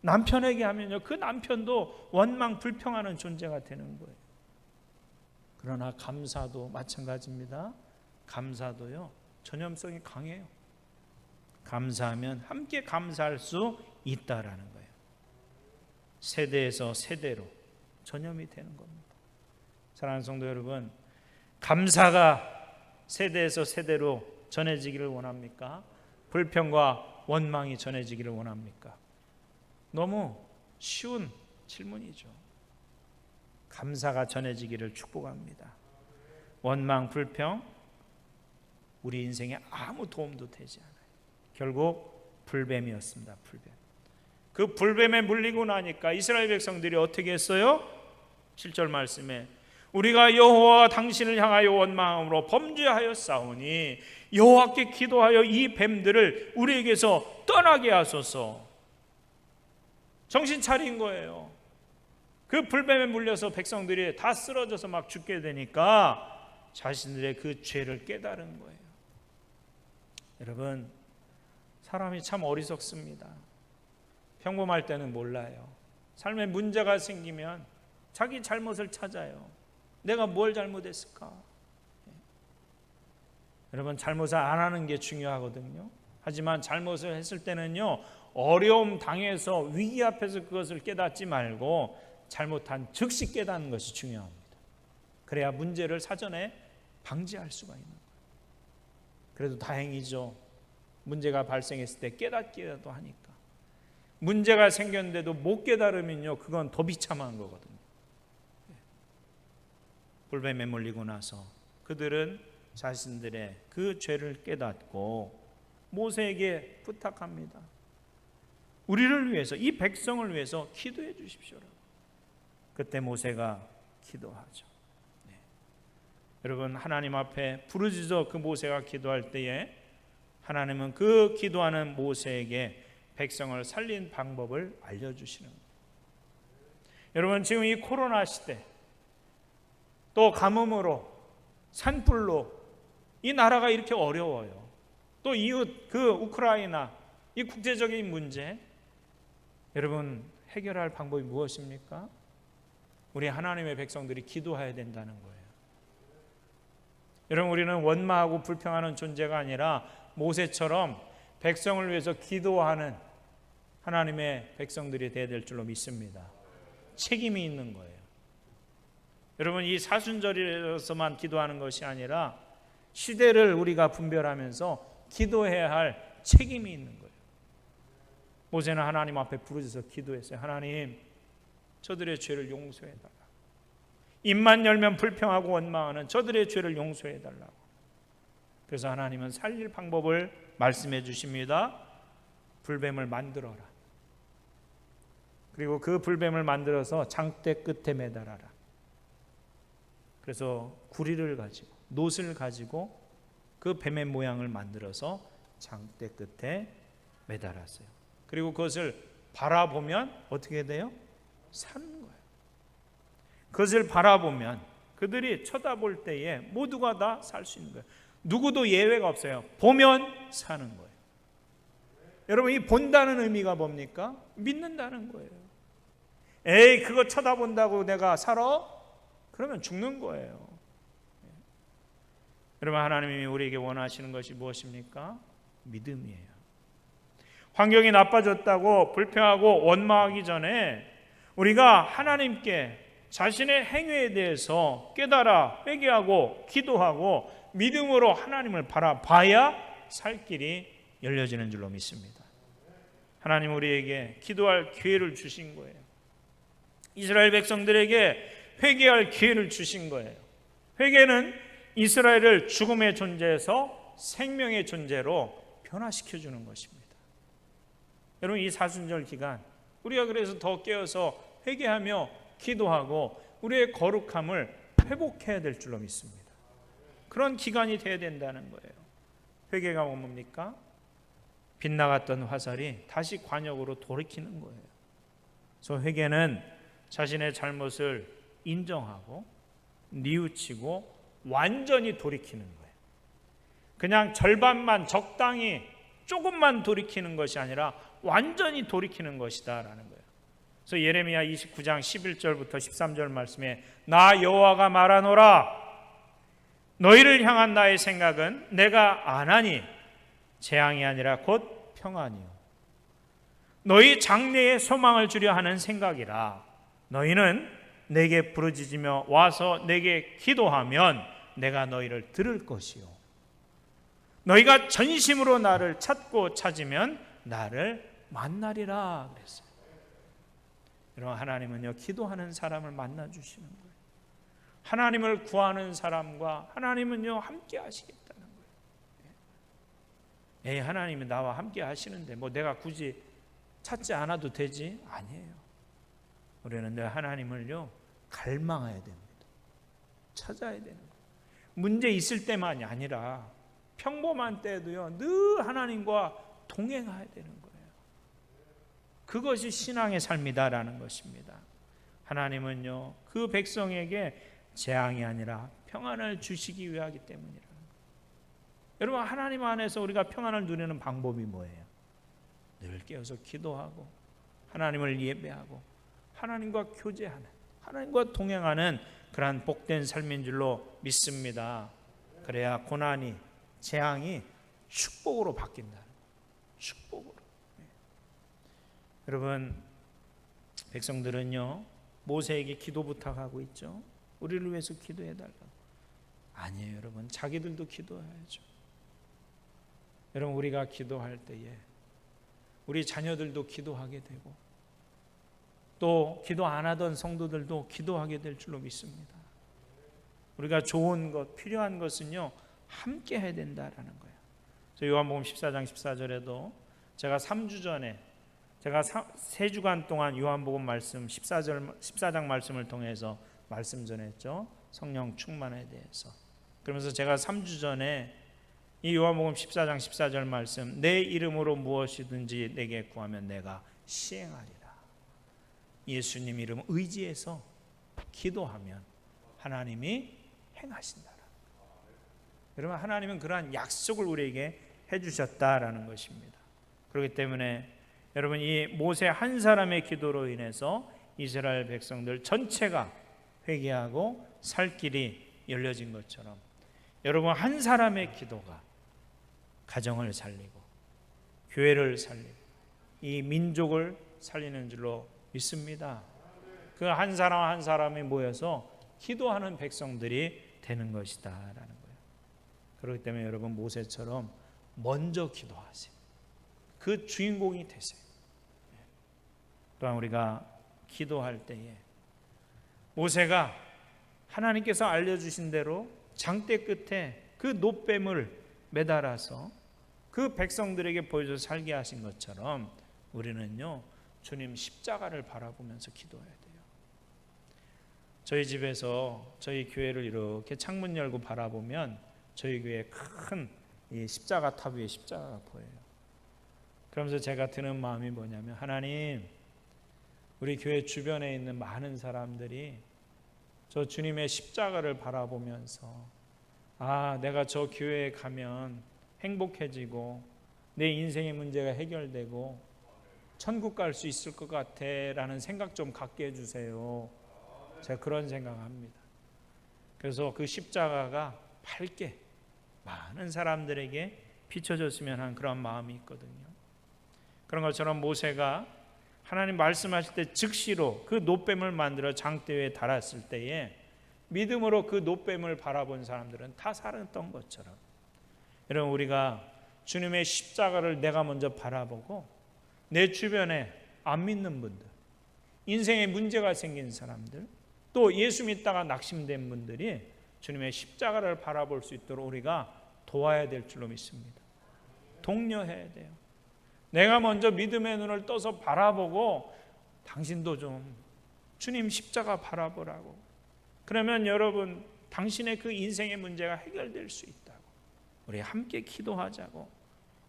남편에게 하면요, 그 남편도 원망 불평하는 존재가 되는 거예요. 그러나 감사도 마찬가지입니다. 감사도요, 전염성이 강해요. 감사하면 함께 감사할 수 있다라는 거예요. 세대에서 세대로 전염이 되는 겁니다. 사랑하는 성도 여러분, 감사가 세대에서 세대로 전해지기를 원합니까? 불평과 원망이 전해지기를 원합니까? 너무 쉬운 질문이죠. 감사가 전해지기를 축복합니다. 원망, 불평, 우리 인생에 아무 도움도 되지 않아요. 결국 불뱀이었습니다. 불뱀. 그 불뱀에 물리고 나니까 이스라엘 백성들이 어떻게 했어요? 7절 말씀에 우리가 여호와 당신을 향하여 원망함으로 범죄하여 싸우니 여호와께 기도하여 이 뱀들을 우리에게서 떠나게 하소서. 정신 차린 거예요. 그 불뱀에 물려서 백성들이 다 쓰러져서 막 죽게 되니까 자신들의 그 죄를 깨달은 거예요. 여러분, 사람이 참 어리석습니다. 평범할 때는 몰라요. 삶에 문제가 생기면 자기 잘못을 찾아요. 내가 뭘 잘못했을까? 여러분, 잘못을 안 하는 게 중요하거든요. 하지만 잘못을 했을 때는요, 어려움 당해서 위기 앞에서 그것을 깨닫지 말고 잘못한 즉시 깨닫는 것이 중요합니다. 그래야 문제를 사전에 방지할 수가 있는 거예요. 그래도 다행이죠. 문제가 발생했을 때 깨닫기라도 하니까. 문제가 생겼는데도 못 깨달으면요, 그건 더 비참한 거거든요. 불뱀에 물리고 나서 그들은 자신들의 그 죄를 깨닫고 모세에게 부탁합니다. 우리를 위해서, 이 백성을 위해서 기도해 주십시오라고. 그때 모세가 기도하죠. 네. 여러분, 하나님 앞에 부르짖어 그 모세가 기도할 때에 하나님은 그 기도하는 모세에게 백성을 살린 방법을 알려주시는 거예요. 여러분, 지금 이 코로나 시대, 또 가뭄으로 산불로 이 나라가 이렇게 어려워요. 또 이웃 그 우크라이나 이 국제적인 문제, 여러분 해결할 방법이 무엇입니까? 우리 하나님의 백성들이 기도해야 된다는 거예요. 여러분 우리는 원망하고 불평하는 존재가 아니라 모세처럼 백성을 위해서 기도하는 하나님의 백성들이 되어야 될 줄로 믿습니다. 책임이 있는 거예요. 여러분 이 사순절에서만 기도하는 것이 아니라 시대를 우리가 분별하면서 기도해야 할 책임이 있는 거예요. 모세는 하나님 앞에 부르짖어서 기도했어요. 하나님, 저들의 죄를 용서해달라. 입만 열면 불평하고 원망하는 저들의 죄를 용서해달라고. 그래서 하나님은 살릴 방법을 말씀해 주십니다. 불뱀을 만들어라. 그리고 그 불뱀을 만들어서 장대 끝에 매달아라. 그래서 구리를 가지고 놋을 가지고 그 뱀의 모양을 만들어서 장대 끝에 매달았어요. 그리고 그것을 바라보면 어떻게 돼요? 사는 거예요. 그것을 바라보면 그들이 쳐다볼 때에 모두가 다 살 수 있는 거예요. 누구도 예외가 없어요. 보면 사는 거예요. 여러분 이 본다는 의미가 뭡니까? 믿는다는 거예요. 에이 그거 쳐다본다고 내가 살아? 그러면 죽는 거예요. 여러분 하나님이 우리에게 원하시는 것이 무엇입니까? 믿음이에요. 환경이 나빠졌다고 불평하고 원망하기 전에 우리가 하나님께 자신의 행위에 대해서 깨달아 회개하고 기도하고 믿음으로 하나님을 바라봐야 살 길이 열려지는 줄로 믿습니다. 하나님 우리에게 기도할 기회를 주신 거예요. 이스라엘 백성들에게 회개할 기회를 주신 거예요. 회개는 이스라엘을 죽음의 존재에서 생명의 존재로 변화시켜 주는 것입니다. 여러분 이 사순절 기간 우리가 그래서 더 깨어서 회개하며 기도하고 우리의 거룩함을 회복해야 될 줄로 믿습니다. 그런 기간이 되어야 된다는 거예요. 회개가 뭡니까? 빗나갔던 화살이 다시 관역으로 돌이키는 거예요. 그래서 회개는 자신의 잘못을 인정하고 뉘우치고 완전히 돌이키는 거예요. 그냥 절반만 적당히 조금만 돌이키는 것이 아니라 완전히 돌이키는 것이다 라는 거예요. 그래서 예레미야 29장 11절부터 13절 말씀에 나 여호와가 말하노라 너희를 향한 나의 생각은 내가 안하니 재앙이 아니라 곧 평안이요 너희 장래에 소망을 주려 하는 생각이라 너희는 내게 부르짖으며 와서 내게 기도하면 내가 너희를 들을 것이요 너희가 전심으로 나를 찾고 찾으면 나를 만나리라 그랬어요. 여러분 하나님은요 기도하는 사람을 만나 주시는 거예요. 하나님을 구하는 사람과 하나님은요 함께 하시겠다는 거예요. 에이 하나님이 나와 함께 하시는데 뭐 내가 굳이 찾지 않아도 되지? 아니에요. 우리는 늘 하나님을요 갈망해야 됩니다. 찾아야 되는 거예요. 문제 있을 때만이 아니라 평범한 때도요 늘 하나님과 동행해야 되는 거예요. 그것이 신앙의 삶이다라는 것입니다. 하나님은요 그 백성에게 재앙이 아니라 평안을 주시기 위하기 때문이라는 거예요. 여러분 하나님 안에서 우리가 평안을 누리는 방법이 뭐예요? 늘 깨어서 기도하고 하나님을 예배하고 하나님과 교제하는 하나님과 동행하는 그러한 복된 삶인 줄로 믿습니다. 그래야 고난이 재앙이 축복으로 바뀐다는 거예요. 축복으로. 여러분 백성들은요 모세에게 기도 부탁하고 있죠. 우리를 위해서 기도해달라고. 아니에요 여러분 자기들도 기도해야죠. 여러분 우리가 기도할 때에 우리 자녀들도 기도하게 되고 또 기도 안 하던 성도들도 기도하게 될 줄로 믿습니다. 우리가 좋은 것 필요한 것은요 함께 해야 된다라는 거예요. 요한복음 14장 14절에도 제가 3주 전에 제가 3주간 동안 요한복음 말씀 14장 말씀을 통해서 말씀 전했죠. 성령 충만에 대해서. 그러면서 제가 3주 전에 이 요한복음 14장 14절 말씀 내 이름으로 무엇이든지 내게 구하면 내가 시행하리라. 예수님 이름 의지해서 기도하면 하나님이 행하신다. 여러분, 하나님은 그러한 약속을 우리에게 해주셨다라는 것입니다. 그렇기 때문에 여러분, 이 모세 한 사람의 기도로 인해서 이스라엘 백성들 전체가 회개하고 살 길이 열려진 것처럼 여러분, 한 사람의 기도가 가정을 살리고 교회를 살리고 이 민족을 살리는 줄로 믿습니다. 그 한 사람 한 사람이 모여서 기도하는 백성들이 되는 것이다 라는 거예요. 그렇기 때문에 여러분, 모세처럼 먼저 기도하세요. 그 주인공이 되세요. 또한 우리가 기도할 때에 모세가 하나님께서 알려주신 대로 장대 끝에 그 놋뱀을 매달아서 그 백성들에게 보여줘서 살게 하신 것처럼 우리는요, 주님 십자가를 바라보면서 기도해야 돼요. 저희 집에서 저희 교회를 이렇게 창문 열고 바라보면 저희 교회에 큰 이 십자가 탑 위에 십자가가 보여요. 그러면서 제가 드는 마음이 뭐냐면, 하나님, 우리 교회 주변에 있는 많은 사람들이 저 주님의 십자가를 바라보면서 내가 저 교회에 가면 행복해지고 내 인생의 문제가 해결되고 천국 갈 수 있을 것 같아 라는 생각 좀 갖게 해주세요. 제가 그런 생각합니다. 그래서 그 십자가가 밝게 많은 사람들에게 비춰졌으면 하는 그런 마음이 있거든요. 그런 것처럼 모세가 하나님 말씀하실 때 즉시로 그 놋뱀을 만들어 장대 위에 달았을 때에 믿음으로 그 놋뱀을 바라본 사람들은 다 살았던 것처럼, 여러분, 우리가 주님의 십자가를 내가 먼저 바라보고 내 주변에 안 믿는 분들, 인생에 문제가 생긴 사람들, 또 예수 믿다가 낙심된 분들이 주님의 십자가를 바라볼 수 있도록 우리가 도와야 될 줄로 믿습니다. 독려해야 돼요. 내가 먼저 믿음의 눈을 떠서 바라보고 당신도 좀 주님 십자가 바라보라고. 그러면 여러분, 당신의 그 인생의 문제가 해결될 수 있다고. 우리 함께 기도하자고.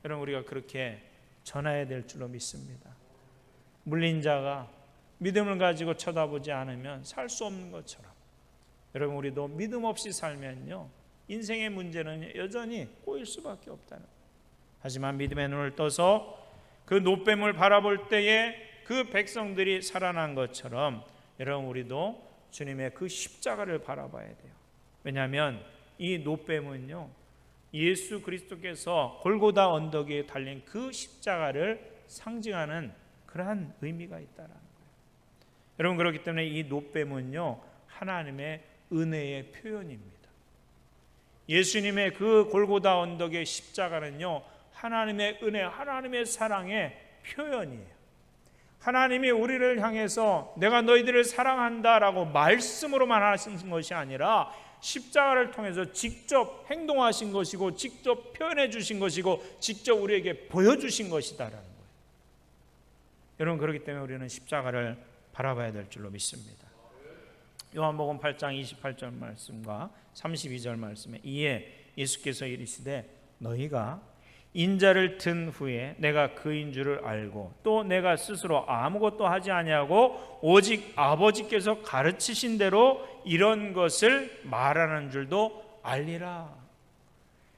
여러분, 우리가 그렇게 전해야 될 줄로 믿습니다. 물린 자가 믿음을 가지고 쳐다보지 않으면 살 수 없는 것처럼, 여러분, 우리도 믿음 없이 살면요, 인생의 문제는 여전히 꼬일 수밖에 없다는 거예요. 하지만 믿음의 눈을 떠서 그 놋뱀을 바라볼 때에 그 백성들이 살아난 것처럼 여러분, 우리도 주님의 그 십자가를 바라봐야 돼요. 왜냐하면 이 놋뱀은요, 예수 그리스도께서 골고다 언덕에 달린 그 십자가를 상징하는 그러한 의미가 있다는 거예요. 여러분, 그렇기 때문에 이 놋뱀은요, 하나님의 은혜의 표현입니다. 예수님의 그 골고다 언덕의 십자가는요, 하나님의 은혜, 하나님의 사랑의 표현이에요. 하나님이 우리를 향해서 내가 너희들을 사랑한다라고 말씀으로만 하신 것이 아니라 십자가를 통해서 직접 행동하신 것이고, 직접 표현해 주신 것이고, 직접 우리에게 보여주신 것이다라는 거예요. 여러분, 그렇기 때문에 우리는 십자가를 바라봐야 될 줄로 믿습니다. 요한복음 8장 28절 말씀과 32절 말씀에, 이에 예수께서 이르시되 너희가 인자를 든 후에 내가 그인 줄을 알고 또 내가 스스로 아무것도 하지 아니하고 오직 아버지께서 가르치신 대로 이런 것을 말하는 줄도 알리라.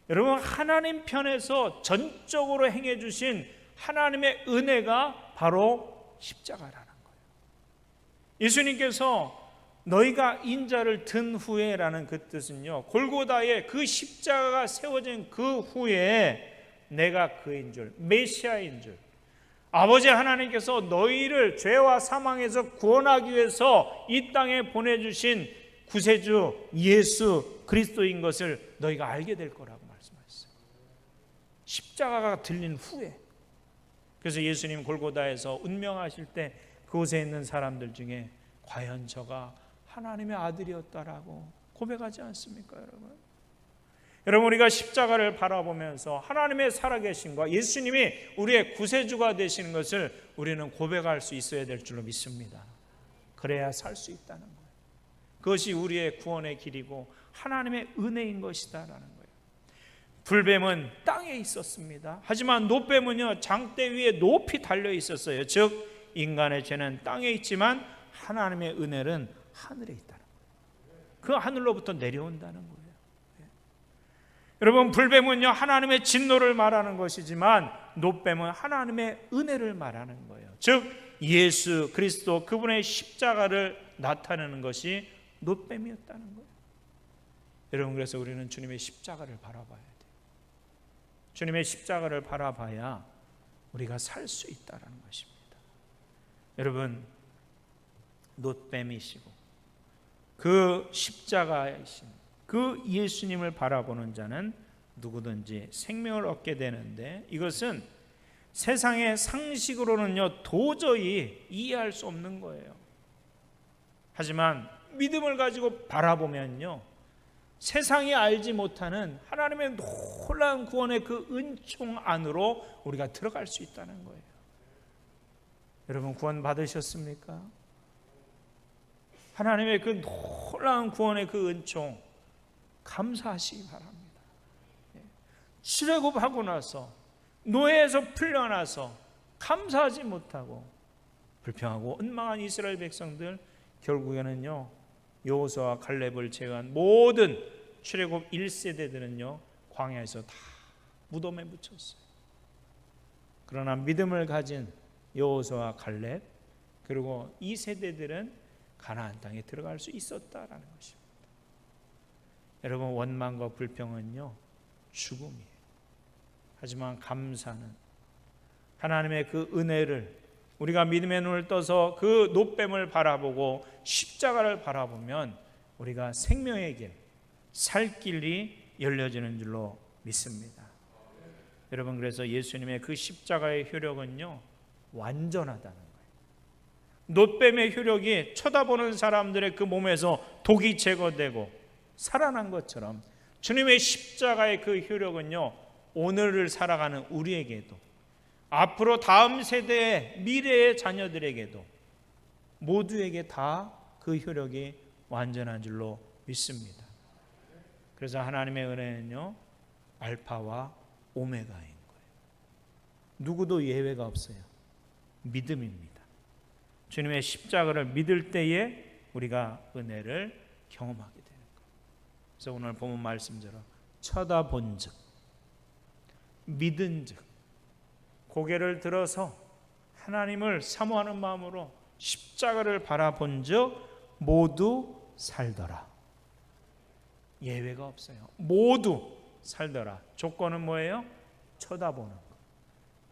여러분, 하나님 편에서 전적으로 행해 주신 하나님의 은혜가 바로 십자가라는 거예요. 예수님께서 너희가 인자를 든 후에라는 그 뜻은요, 골고다에 그 십자가가 세워진 그 후에 내가 그인 줄, 메시아인 줄, 아버지 하나님께서 너희를 죄와 사망에서 구원하기 위해서 이 땅에 보내주신 구세주 예수 그리스도인 것을 너희가 알게 될 거라고 말씀하셨어요. 십자가가 들린 후에. 그래서 예수님 골고다에서 운명하실 때 그곳에 있는 사람들 중에 과연 저가 하나님의 아들이었다라고 고백하지 않습니까, 여러분? 여러분, 우리가 십자가를 바라보면서 하나님의 살아계심과 예수님이 우리의 구세주가 되시는 것을 우리는 고백할 수 있어야 될 줄로 믿습니다. 그래야 살 수 있다는 거예요. 그것이 우리의 구원의 길이고 하나님의 은혜인 것이다라는 거예요. 불뱀은 땅에 있었습니다. 하지만 놋뱀은요, 장대 위에 높이 달려 있었어요. 즉 인간의 죄는 땅에 있지만 하나님의 은혜는 하늘에 있다는 거예요. 그 하늘로부터 내려온다는 거예요. 여러분, 불뱀은요 하나님의 진노를 말하는 것이지만 놋뱀은 하나님의 은혜를 말하는 거예요. 즉 예수 그리스도 그분의 십자가를 나타내는 것이 놋뱀이었다는 거예요. 여러분, 그래서 우리는 주님의 십자가를 바라봐야 돼요. 주님의 십자가를 바라봐야 우리가 살 수 있다는 것입니다. 여러분, 놋뱀이시고 그 십자가이신 그 예수님을 바라보는 자는 누구든지 생명을 얻게 되는데, 이것은 세상의 상식으로는요 도저히 이해할 수 없는 거예요. 하지만 믿음을 가지고 바라보면요 세상이 알지 못하는 하나님의 놀라운 구원의 그 은총 안으로 우리가 들어갈 수 있다는 거예요. 여러분, 구원 받으셨습니까? 하나님의 그 놀라운 구원의 그 은총 감사하시기 바랍니다. 출애굽하고 나서 노예에서 풀려나서 감사하지 못하고 불평하고 원망한 이스라엘 백성들, 결국에는요 여호수아와 갈렙을 제외한 모든 출애굽 1세대들은요 광야에서 다 무덤에 묻혔어요. 그러나 믿음을 가진 여호수아와 갈렙 그리고 2세대들은 가나안 땅에 들어갈 수 있었다라는 것입니다. 여러분, 원망과 불평은요 죽음이에요. 하지만 감사는 하나님의 그 은혜를 우리가 믿음의 눈을 떠서 그 놋뱀을 바라보고 십자가를 바라보면 우리가 생명의 길, 살 길이 열려지는 줄로 믿습니다. 여러분, 그래서 예수님의 그 십자가의 효력은요 완전하다는 거예요. 놋뱀의 효력이 쳐다보는 사람들의 그 몸에서 독이 제거되고 살아난 것처럼 주님의 십자가의 그 효력은요 오늘을 살아가는 우리에게도, 앞으로 다음 세대의 미래의 자녀들에게도 모두에게 다 그 효력이 완전한 줄로 믿습니다. 그래서 하나님의 은혜는요 알파와 오메가인 거예요. 누구도 예외가 없어요. 믿음입니다. 주님의 십자가를 믿을 때에 우리가 은혜를 경험하게 되는 거예요. 그래서 오늘 본문 말씀대로 쳐다본즉, 믿은즉, 고개를 들어서 하나님을 사모하는 마음으로 십자가를 바라본즉 모두 살더라. 예외가 없어요. 모두 살더라. 조건은 뭐예요? 쳐다보는 것,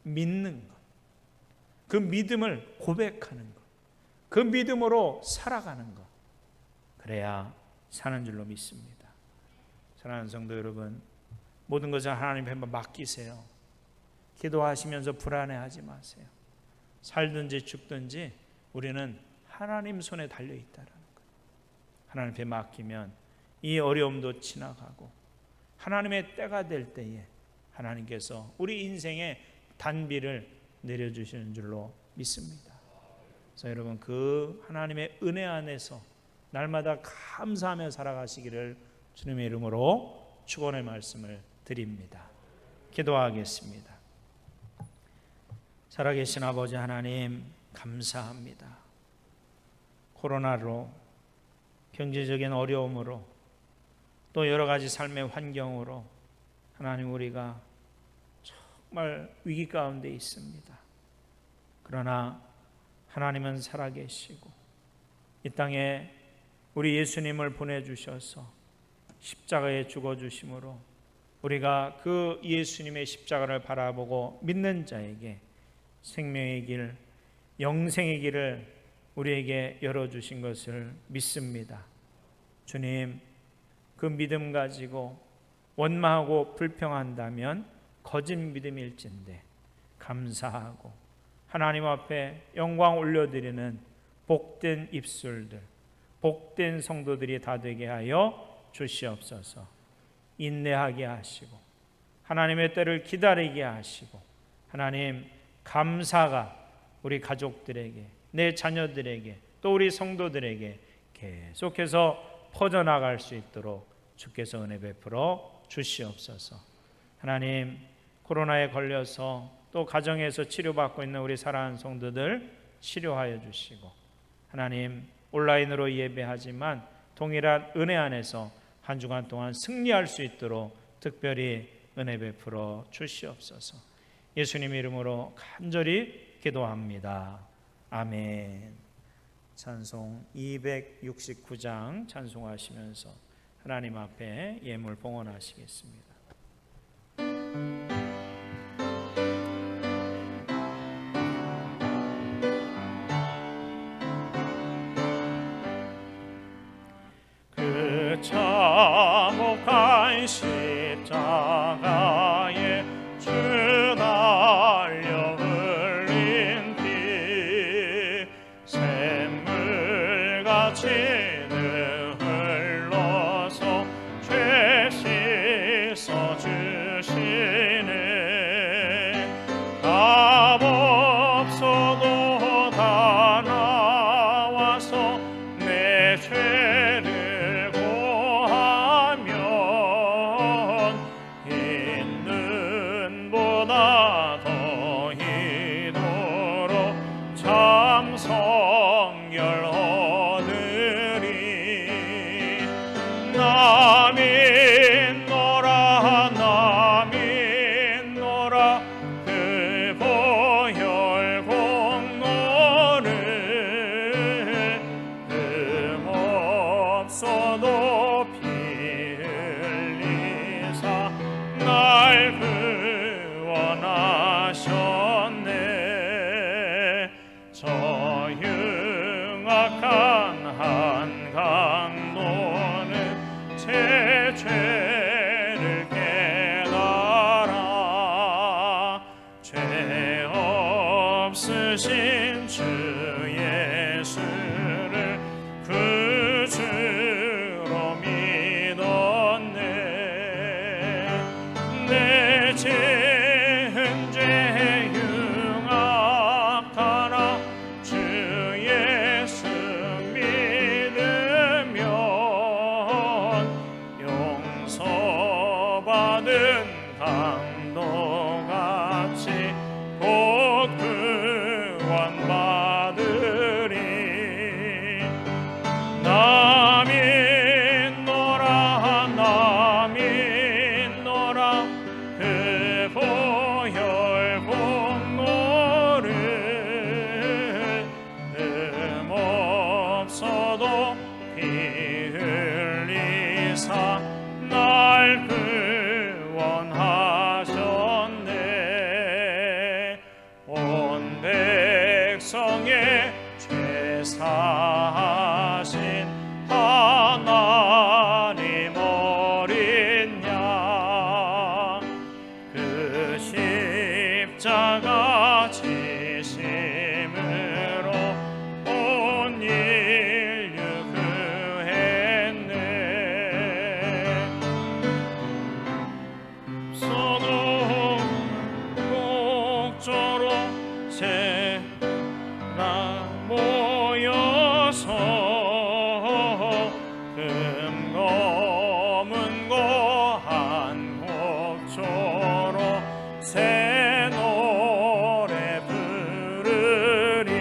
믿는 것, 그 믿음을 고백하는 것, 그 믿음으로 살아가는 것, 그래야 사는 줄로 믿습니다. 사랑하는 성도 여러분, 모든 것을 하나님 앞에 맡기세요. 기도하시면서 불안해하지 마세요. 살든지 죽든지 우리는 하나님 손에 달려있다는 것. 하나님 앞에 맡기면 이 어려움도 지나가고 하나님의 때가 될 때에 하나님께서 우리 인생의 단비를 내려주시는 줄로 믿습니다. 그래서 여러분, 그 하나님의 은혜 안에서 날마다 감사하며 살아가시기를 주님의 이름으로 축원의 말씀을 드립니다. 기도하겠습니다. 살아계신 아버지 하나님, 감사합니다. 코로나로, 경제적인 어려움으로, 또 여러 가지 삶의 환경으로 하나님 우리가 정말 위기 가운데 있습니다. 그러나 하나님은 살아계시고 이 땅에 우리 예수님을 보내주셔서 십자가에 죽어주심으로 우리가 그 예수님의 십자가를 바라보고 믿는 자에게 생명의 길, 영생의 길을 우리에게 열어주신 것을 믿습니다. 주님, 그 믿음 가지고 원망하고 불평한다면 거짓 믿음일진데 감사하고 하나님 앞에 영광 올려드리는 복된 입술들, 복된 성도들이 다 되게 하여 주시옵소서. 인내하게 하시고 하나님의 때를 기다리게 하시고 하나님, 감사가 우리 가족들에게, 내 자녀들에게, 또 우리 성도들에게 계속해서 퍼져나갈 수 있도록 주께서 은혜 베풀어 주시옵소서. 하나님, 코로나에 걸려서 또 가정에서 치료받고 있는 우리 사랑하는 성도들 치료하여 주시고, 하나님, 온라인으로 예배하지만 동일한 은혜 안에서 한 주간 동안 승리할 수 있도록 특별히 은혜 베풀어 주시옵소서. 예수님 이름으로 간절히 기도합니다. 아멘. 찬송 269장 찬송하시면서 하나님 앞에 예물 봉헌하시겠습니다. 그 참혹한 십자가에 주 달려 흘린 피 샘물같이 늘 흘러서 죄 씻어 주시네. 답 없어도 다 나와서 내 죄를 고하면 있는 보다 더 이도록 참 성결 얻으리. 나 믿노라 나 믿노라 그 보혈 공로를 없어도 피 흘리사 날 구원하셨네. 저 흉악한 한강도는 제 죄를 깨달아 죄 없으신 주 예수를 구주로 믿었네. 내 죄은 죄 흉악하나 주 예수 믿으면 용서받은 강도같이 곧 구원받으리. 나 믿노라 나 믿노라 그 보혈 공로를 없어도 피 흘리사 날 구원하셨네. 온 백성의 죄 사하신 하나님 어린 양 그 십자가 지심으로 온 인류 구했네. 서도 목조로 새라 모여서 금검은고 한 곡조로 새 노래 부르리.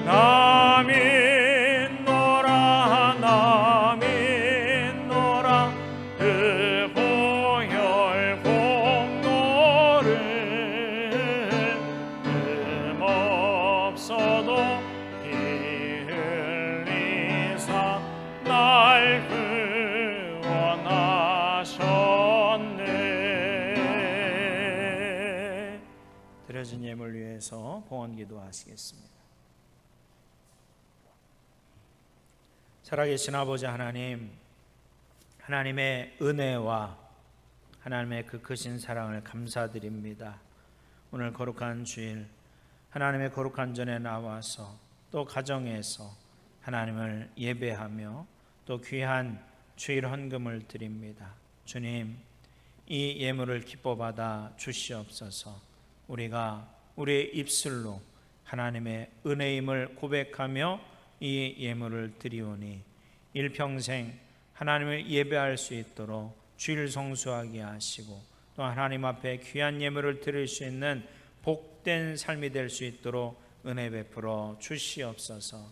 나 믿노라 나 믿노라 그 보혈 공로를 없어도 피 흘리사 날 구원하셨네. 드려진 예물 위해서 봉헌 기도하시겠습니다. 살아계신 아버지 하나님, 하나님의 은혜와 하나님의 그 크신 사랑을 감사드립니다. 오늘 거룩한 주일 하나님의 거룩한 전에 나와서 또 가정에서 하나님을 예배하며 또 귀한 주일 헌금을 드립니다. 주님, 이 예물을 기뻐 받아 주시옵소서. 우리가 우리의 입술로 하나님의 은혜임을 고백하며 이 예물을 드리오니 일평생 하나님을 예배할 수 있도록 주일 성수하게 하시고 또 하나님 앞에 귀한 예물을 드릴 수 있는 복된 삶이 될 수 있도록 은혜 베풀어 주시옵소서.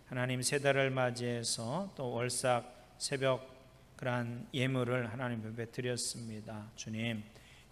하나님, 새 달을 맞이해서 또 월삭 새벽 그러한 예물을 하나님 앞에 드렸습니다. 주님,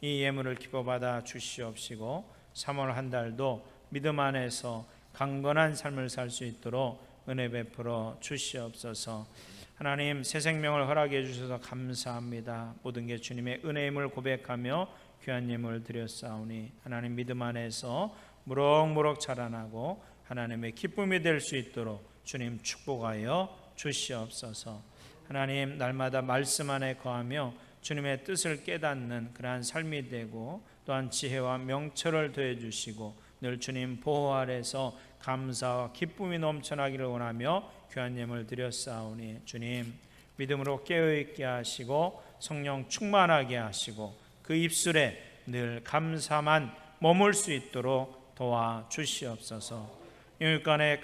이 예물을 기뻐받아 주시옵시고 3월 한 달도 믿음 안에서 강건한 삶을 살 수 있도록 은혜 베풀어 주시옵소서. 하나님, 새 생명을 허락해 주셔서 감사합니다. 모든 게 주님의 은혜임을 고백하며 귀한 예물을 드렸사오니 하나님 믿음 안에서 무럭무럭 자라나고 하나님의 기쁨이 될 수 있도록 주님 축복하여 주시옵소서. 하나님, 날마다 말씀 안에 거하며 주님의 뜻을 깨닫는 그러한 삶이 되고 또한 지혜와 명철을 더해 주시고 늘 주님 보호 아래서 감사와 기쁨이 넘쳐나기를 원하며 귀한 예물 드렸사오니 주님 믿음으로 깨어있게 하시고 성령 충만하게 하시고 그 입술에 늘 감사만 머물 수 있도록 도와주시옵소서. 영육간에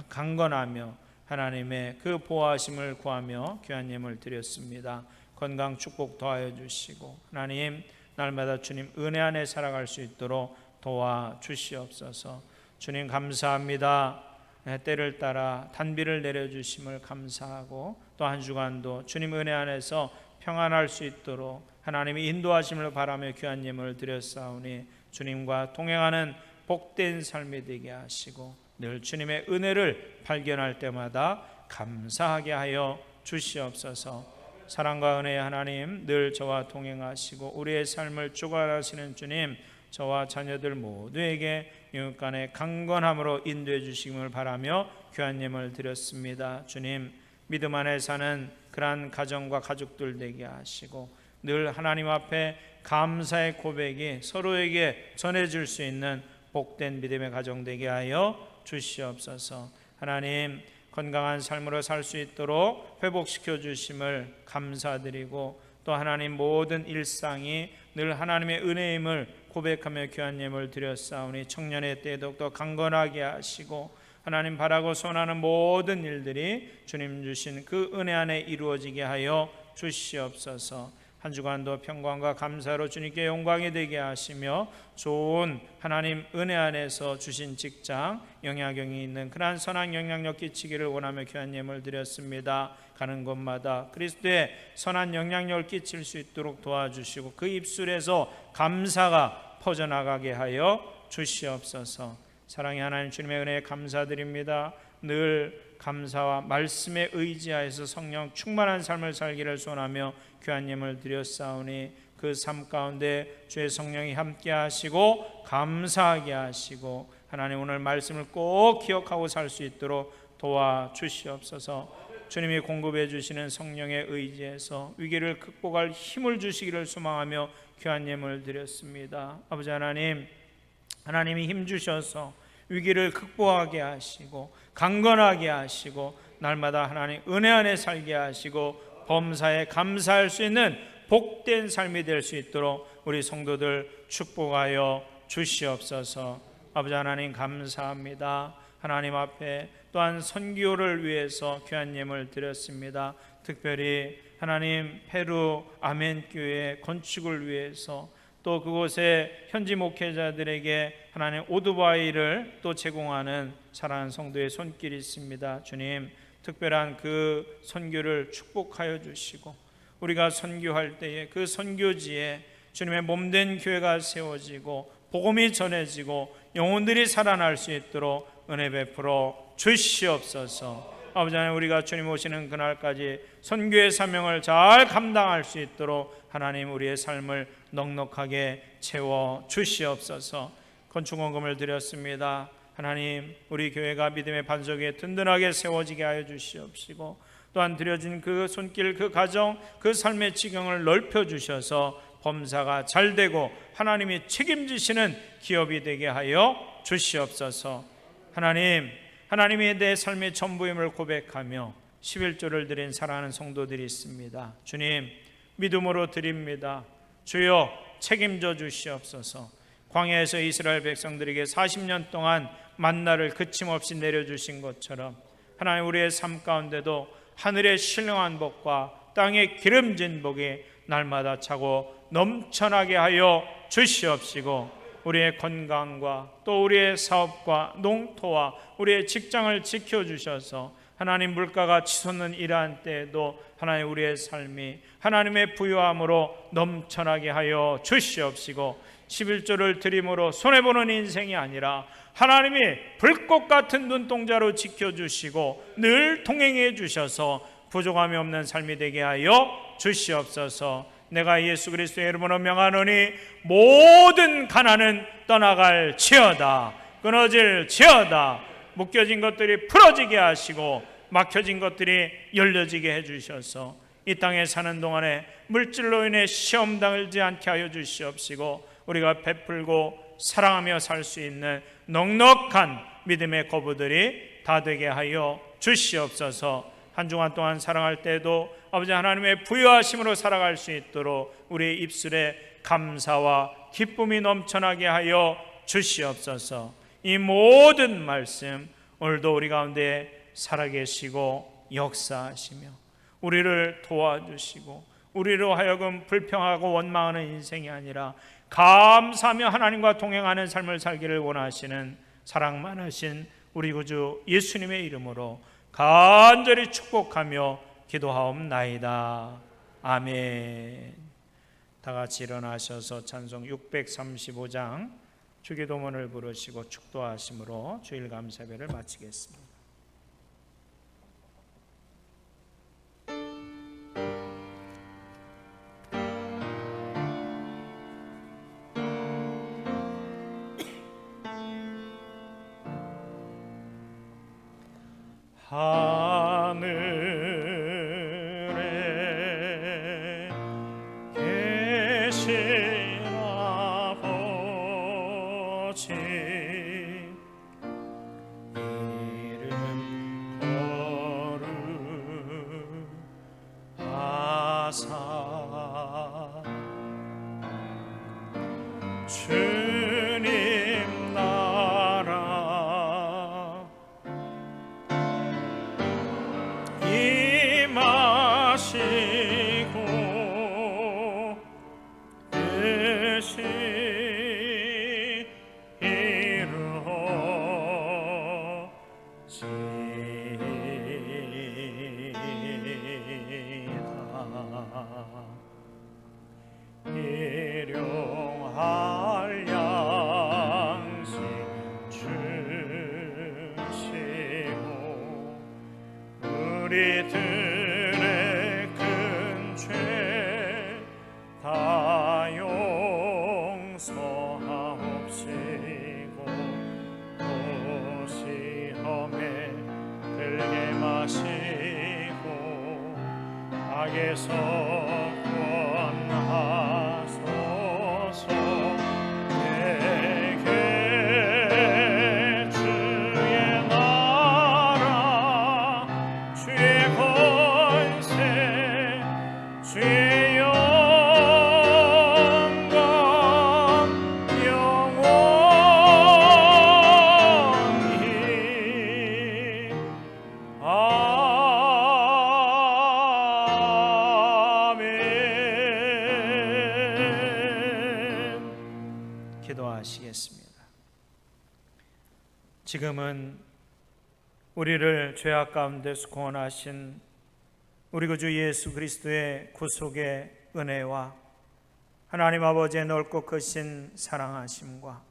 강건하며 하나님의 그 보호하심을 구하며 귀한 예물 드렸습니다. 건강 축복 더하여 주시고 하나님 날마다 주님 은혜 안에 살아갈 수 있도록 도와주시옵소서. 주님 감사합니다. 때를 따라 단비를 내려주심을 감사하고 또 한 주간도 주님 은혜 안에서 평안할 수 있도록 하나님의 인도하심을 바라며 귀한 예물을 드렸사오니 주님과 동행하는 복된 삶이 되게 하시고 늘 주님의 은혜를 발견할 때마다 감사하게 하여 주시옵소서. 사랑과 은혜의 하나님 늘 저와 동행하시고 우리의 삶을 주관하시는 주님, 저와 자녀들 모두에게 영육간의 강건함으로 인도해 주시길 바라며 귀한 예물을 드렸습니다. 주님 믿음 안에 사는 그러한 가정과 가족들 되게 하시고 늘 하나님 앞에 감사의 고백이 서로에게 전해질 수 있는 복된 믿음의 가정 되게 하여 주시옵소서. 하나님 건강한 삶으로 살 수 있도록 회복시켜 주심을 감사드리고 또 하나님 모든 일상이 늘 하나님의 은혜임을 고백하며 귀한 예물 드렸사오니 청년의 때에 더욱더 강건하게 하시고 하나님 바라고 소원하는 모든 일들이 주님 주신 그 은혜 안에 이루어지게 하여 주시옵소서. 한 주간도 평강과 감사로 주님께 영광이 되게 하시며 좋은 하나님 은혜 안에서 주신 직장 영향력이 있는 그러한 선한 영향력 끼치기를 원하며 귀한 예물 드렸습니다. 가는 곳마다 그리스도의 선한 영향력을 끼칠 수 있도록 도와주시고 그 입술에서 감사가 퍼져나가게 하여 주시옵소서. 사랑의 하나님 주님의 은혜에 감사드립니다. 늘 감사와 말씀에 의지하여서 성령 충만한 삶을 살기를 소원하며 귀한 예물 드렸사오니 그 삶 가운데 주의 성령이 함께 하시고 감사하게 하시고 하나님 오늘 말씀을 꼭 기억하고 살 수 있도록 도와주시옵소서. 주님이 공급해 주시는 성령의 의지에서 위기를 극복할 힘을 주시기를 소망하며 귀한 예물 드렸습니다. 아버지 하나님, 하나님이 힘 주셔서 위기를 극복하게 하시고 강건하게 하시고 날마다 하나님 은혜 안에 살게 하시고 범사에 감사할 수 있는 복된 삶이 될 수 있도록 우리 성도들 축복하여 주시옵소서. 아버지 하나님 감사합니다. 하나님 앞에 또한 선교를 위해서 귀한 예물 드렸습니다. 특별히 하나님 페루 아멘교회 건축을 위해서 또 그곳에 현지 목회자들에게 하나님 오토바이를 또 제공하는 사랑하는 성도의 손길이 있습니다. 주님 특별한 그 선교를 축복하여 주시고 우리가 선교할 때에 그 선교지에 주님의 몸된 교회가 세워지고 복음이 전해지고 영혼들이 살아날 수 있도록 은혜 베풀어 주시옵소서. 아버지 하나님 우리가 주님 오시는 그날까지 선교의 사명을 잘 감당할 수 있도록 하나님 우리의 삶을 넉넉하게 채워 주시옵소서. 건축원금을 드렸습니다. 하나님 우리 교회가 믿음의 반석 위에 든든하게 세워지게 하여 주시옵시고 또한 드려진 그 손길 그 가정 그 삶의 지경을 넓혀 주셔서 범사가 잘 되고 하나님이 책임지시는 기업이 되게 하여 주시옵소서. 하나님이 내 삶의 전부임을 고백하며 11조를 드린 사랑하는 성도들이 있습니다. 주님 믿음으로 드립니다. 주여 책임져 주시옵소서. 광야에서 이스라엘 백성들에게 40년 동안 만나를 그침없이 내려주신 것처럼 하나님 우리의 삶 가운데도 하늘의 신령한 복과 땅의 기름진 복이 날마다 차고 넘쳐나게 하여 주시옵시고 우리의 건강과 또 우리의 사업과 농토와 우리의 직장을 지켜주셔서 하나님 물가가 치솟는 이러한 때에도 하나님 우리의 삶이 하나님의 부요함으로 넘쳐나게 하여 주시옵시고 11조를 드림으로 손해보는 인생이 아니라 하나님이 불꽃 같은 눈동자로 지켜주시고 늘 동행해 주셔서 부족함이 없는 삶이 되게 하여 주시옵소서. 내가 예수 그리스도의 이름으로 명하노니 모든 가난은 떠나갈지어다. 끊어질지어다. 묶여진 것들이 풀어지게 하시고 막혀진 것들이 열려지게 해주셔서 이 땅에 사는 동안에 물질로 인해 시험 당하지 않게 하여 주시옵시고 우리가 베풀고 사랑하며 살 수 있는 넉넉한 믿음의 거부들이 다 되게 하여 주시옵소서. 한 주간 동안 살아갈 때도 아버지 하나님의 부요하심으로 살아갈 수 있도록 우리의 입술에 감사와 기쁨이 넘쳐나게 하여 주시옵소서. 이 모든 말씀 오늘도 우리 가운데 살아계시고 역사하시며 우리를 도와주시고 우리로 하여금 불평하고 원망하는 인생이 아니라 감사하며 하나님과 동행하는 삶을 살기를 원하시는 사랑 많으신 우리 구주 예수님의 이름으로 간절히 축복하며 기도하옵나이다. 아멘. 다 같이 일어나셔서 찬송 635장 주기도문을 부르시고 축도하심으로 주일 감사배를 마치겠습니다. 하늘에 계신 아버지 이름 거룩하사 주님 나라 임하시고 뜻이 이루어지이다. 일용할 양식 주시고 우리들의 큰 죄 다 용서하옵시고 또 시험에 들게 마시고 악에서 구원하소서. 내게 주의 나라 주의 권세 주의 영광 영원히 아멘. 기도하시겠습니다. 지금은 우리를 죄악 가운데서 구원하신 우리 구주 예수 그리스도의 구속의 은혜와 하나님 아버지의 넓고 크신 사랑하심과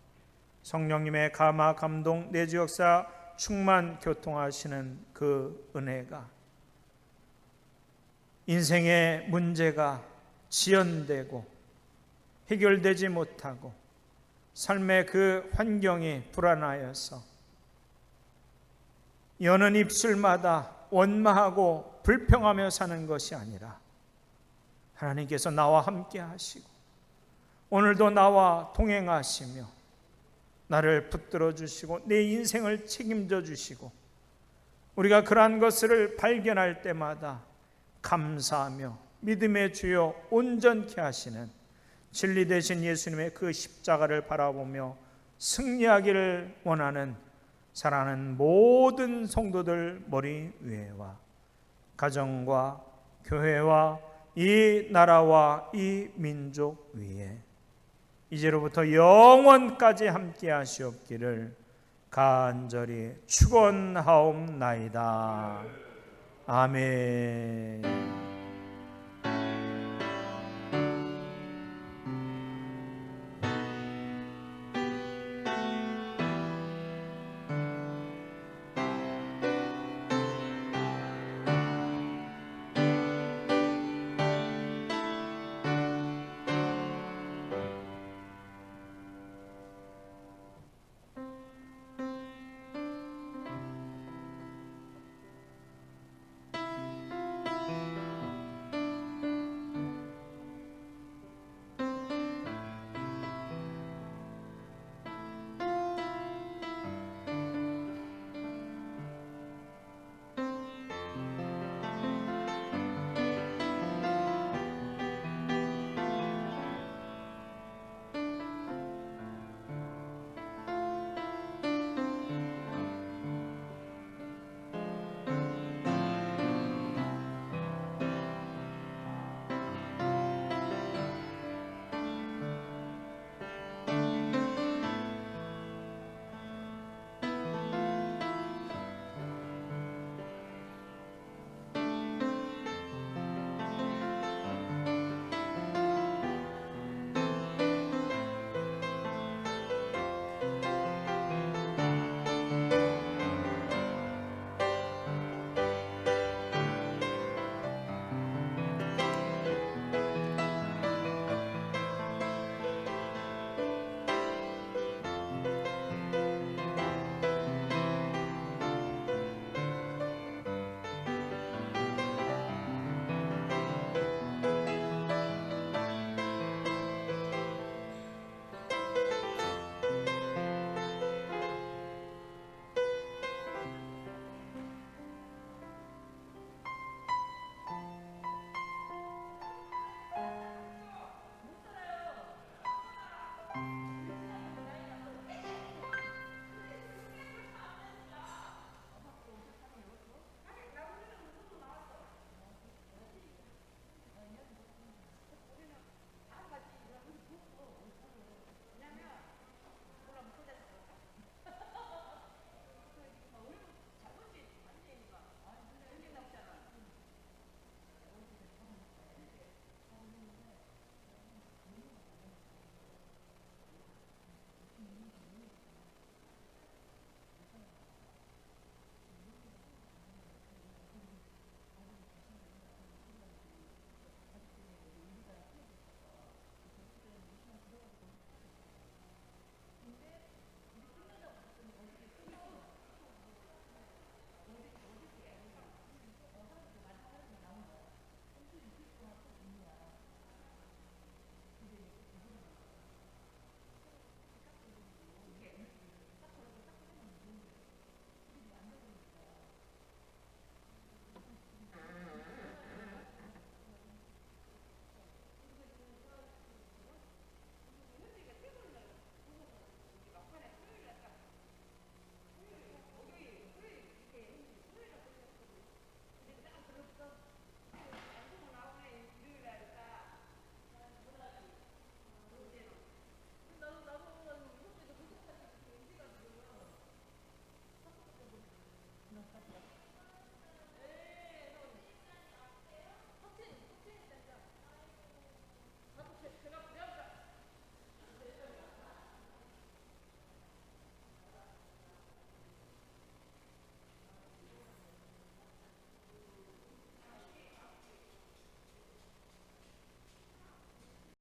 성령님의 감화 감동 내주 역사 충만 교통하시는 그 은혜가 인생의 문제가 지연되고 해결되지 못하고 삶의 그 환경이 불안하여서 여는 입술마다 원망하고 불평하며 사는 것이 아니라 하나님께서 나와 함께 하시고 오늘도 나와 동행하시며 나를 붙들어 주시고 내 인생을 책임져 주시고 우리가 그러한 것을 발견할 때마다 감사하며 믿음의 주여 온전케 하시는 진리 되신 예수님의 그 십자가를 바라보며 승리하기를 원하는 사랑하는 모든 성도들 머리 위에와 가정과 교회와 이 나라와 이 민족 위에 이제로부터 영원까지 함께 하시옵기를 간절히 축원하옵나이다. 아멘.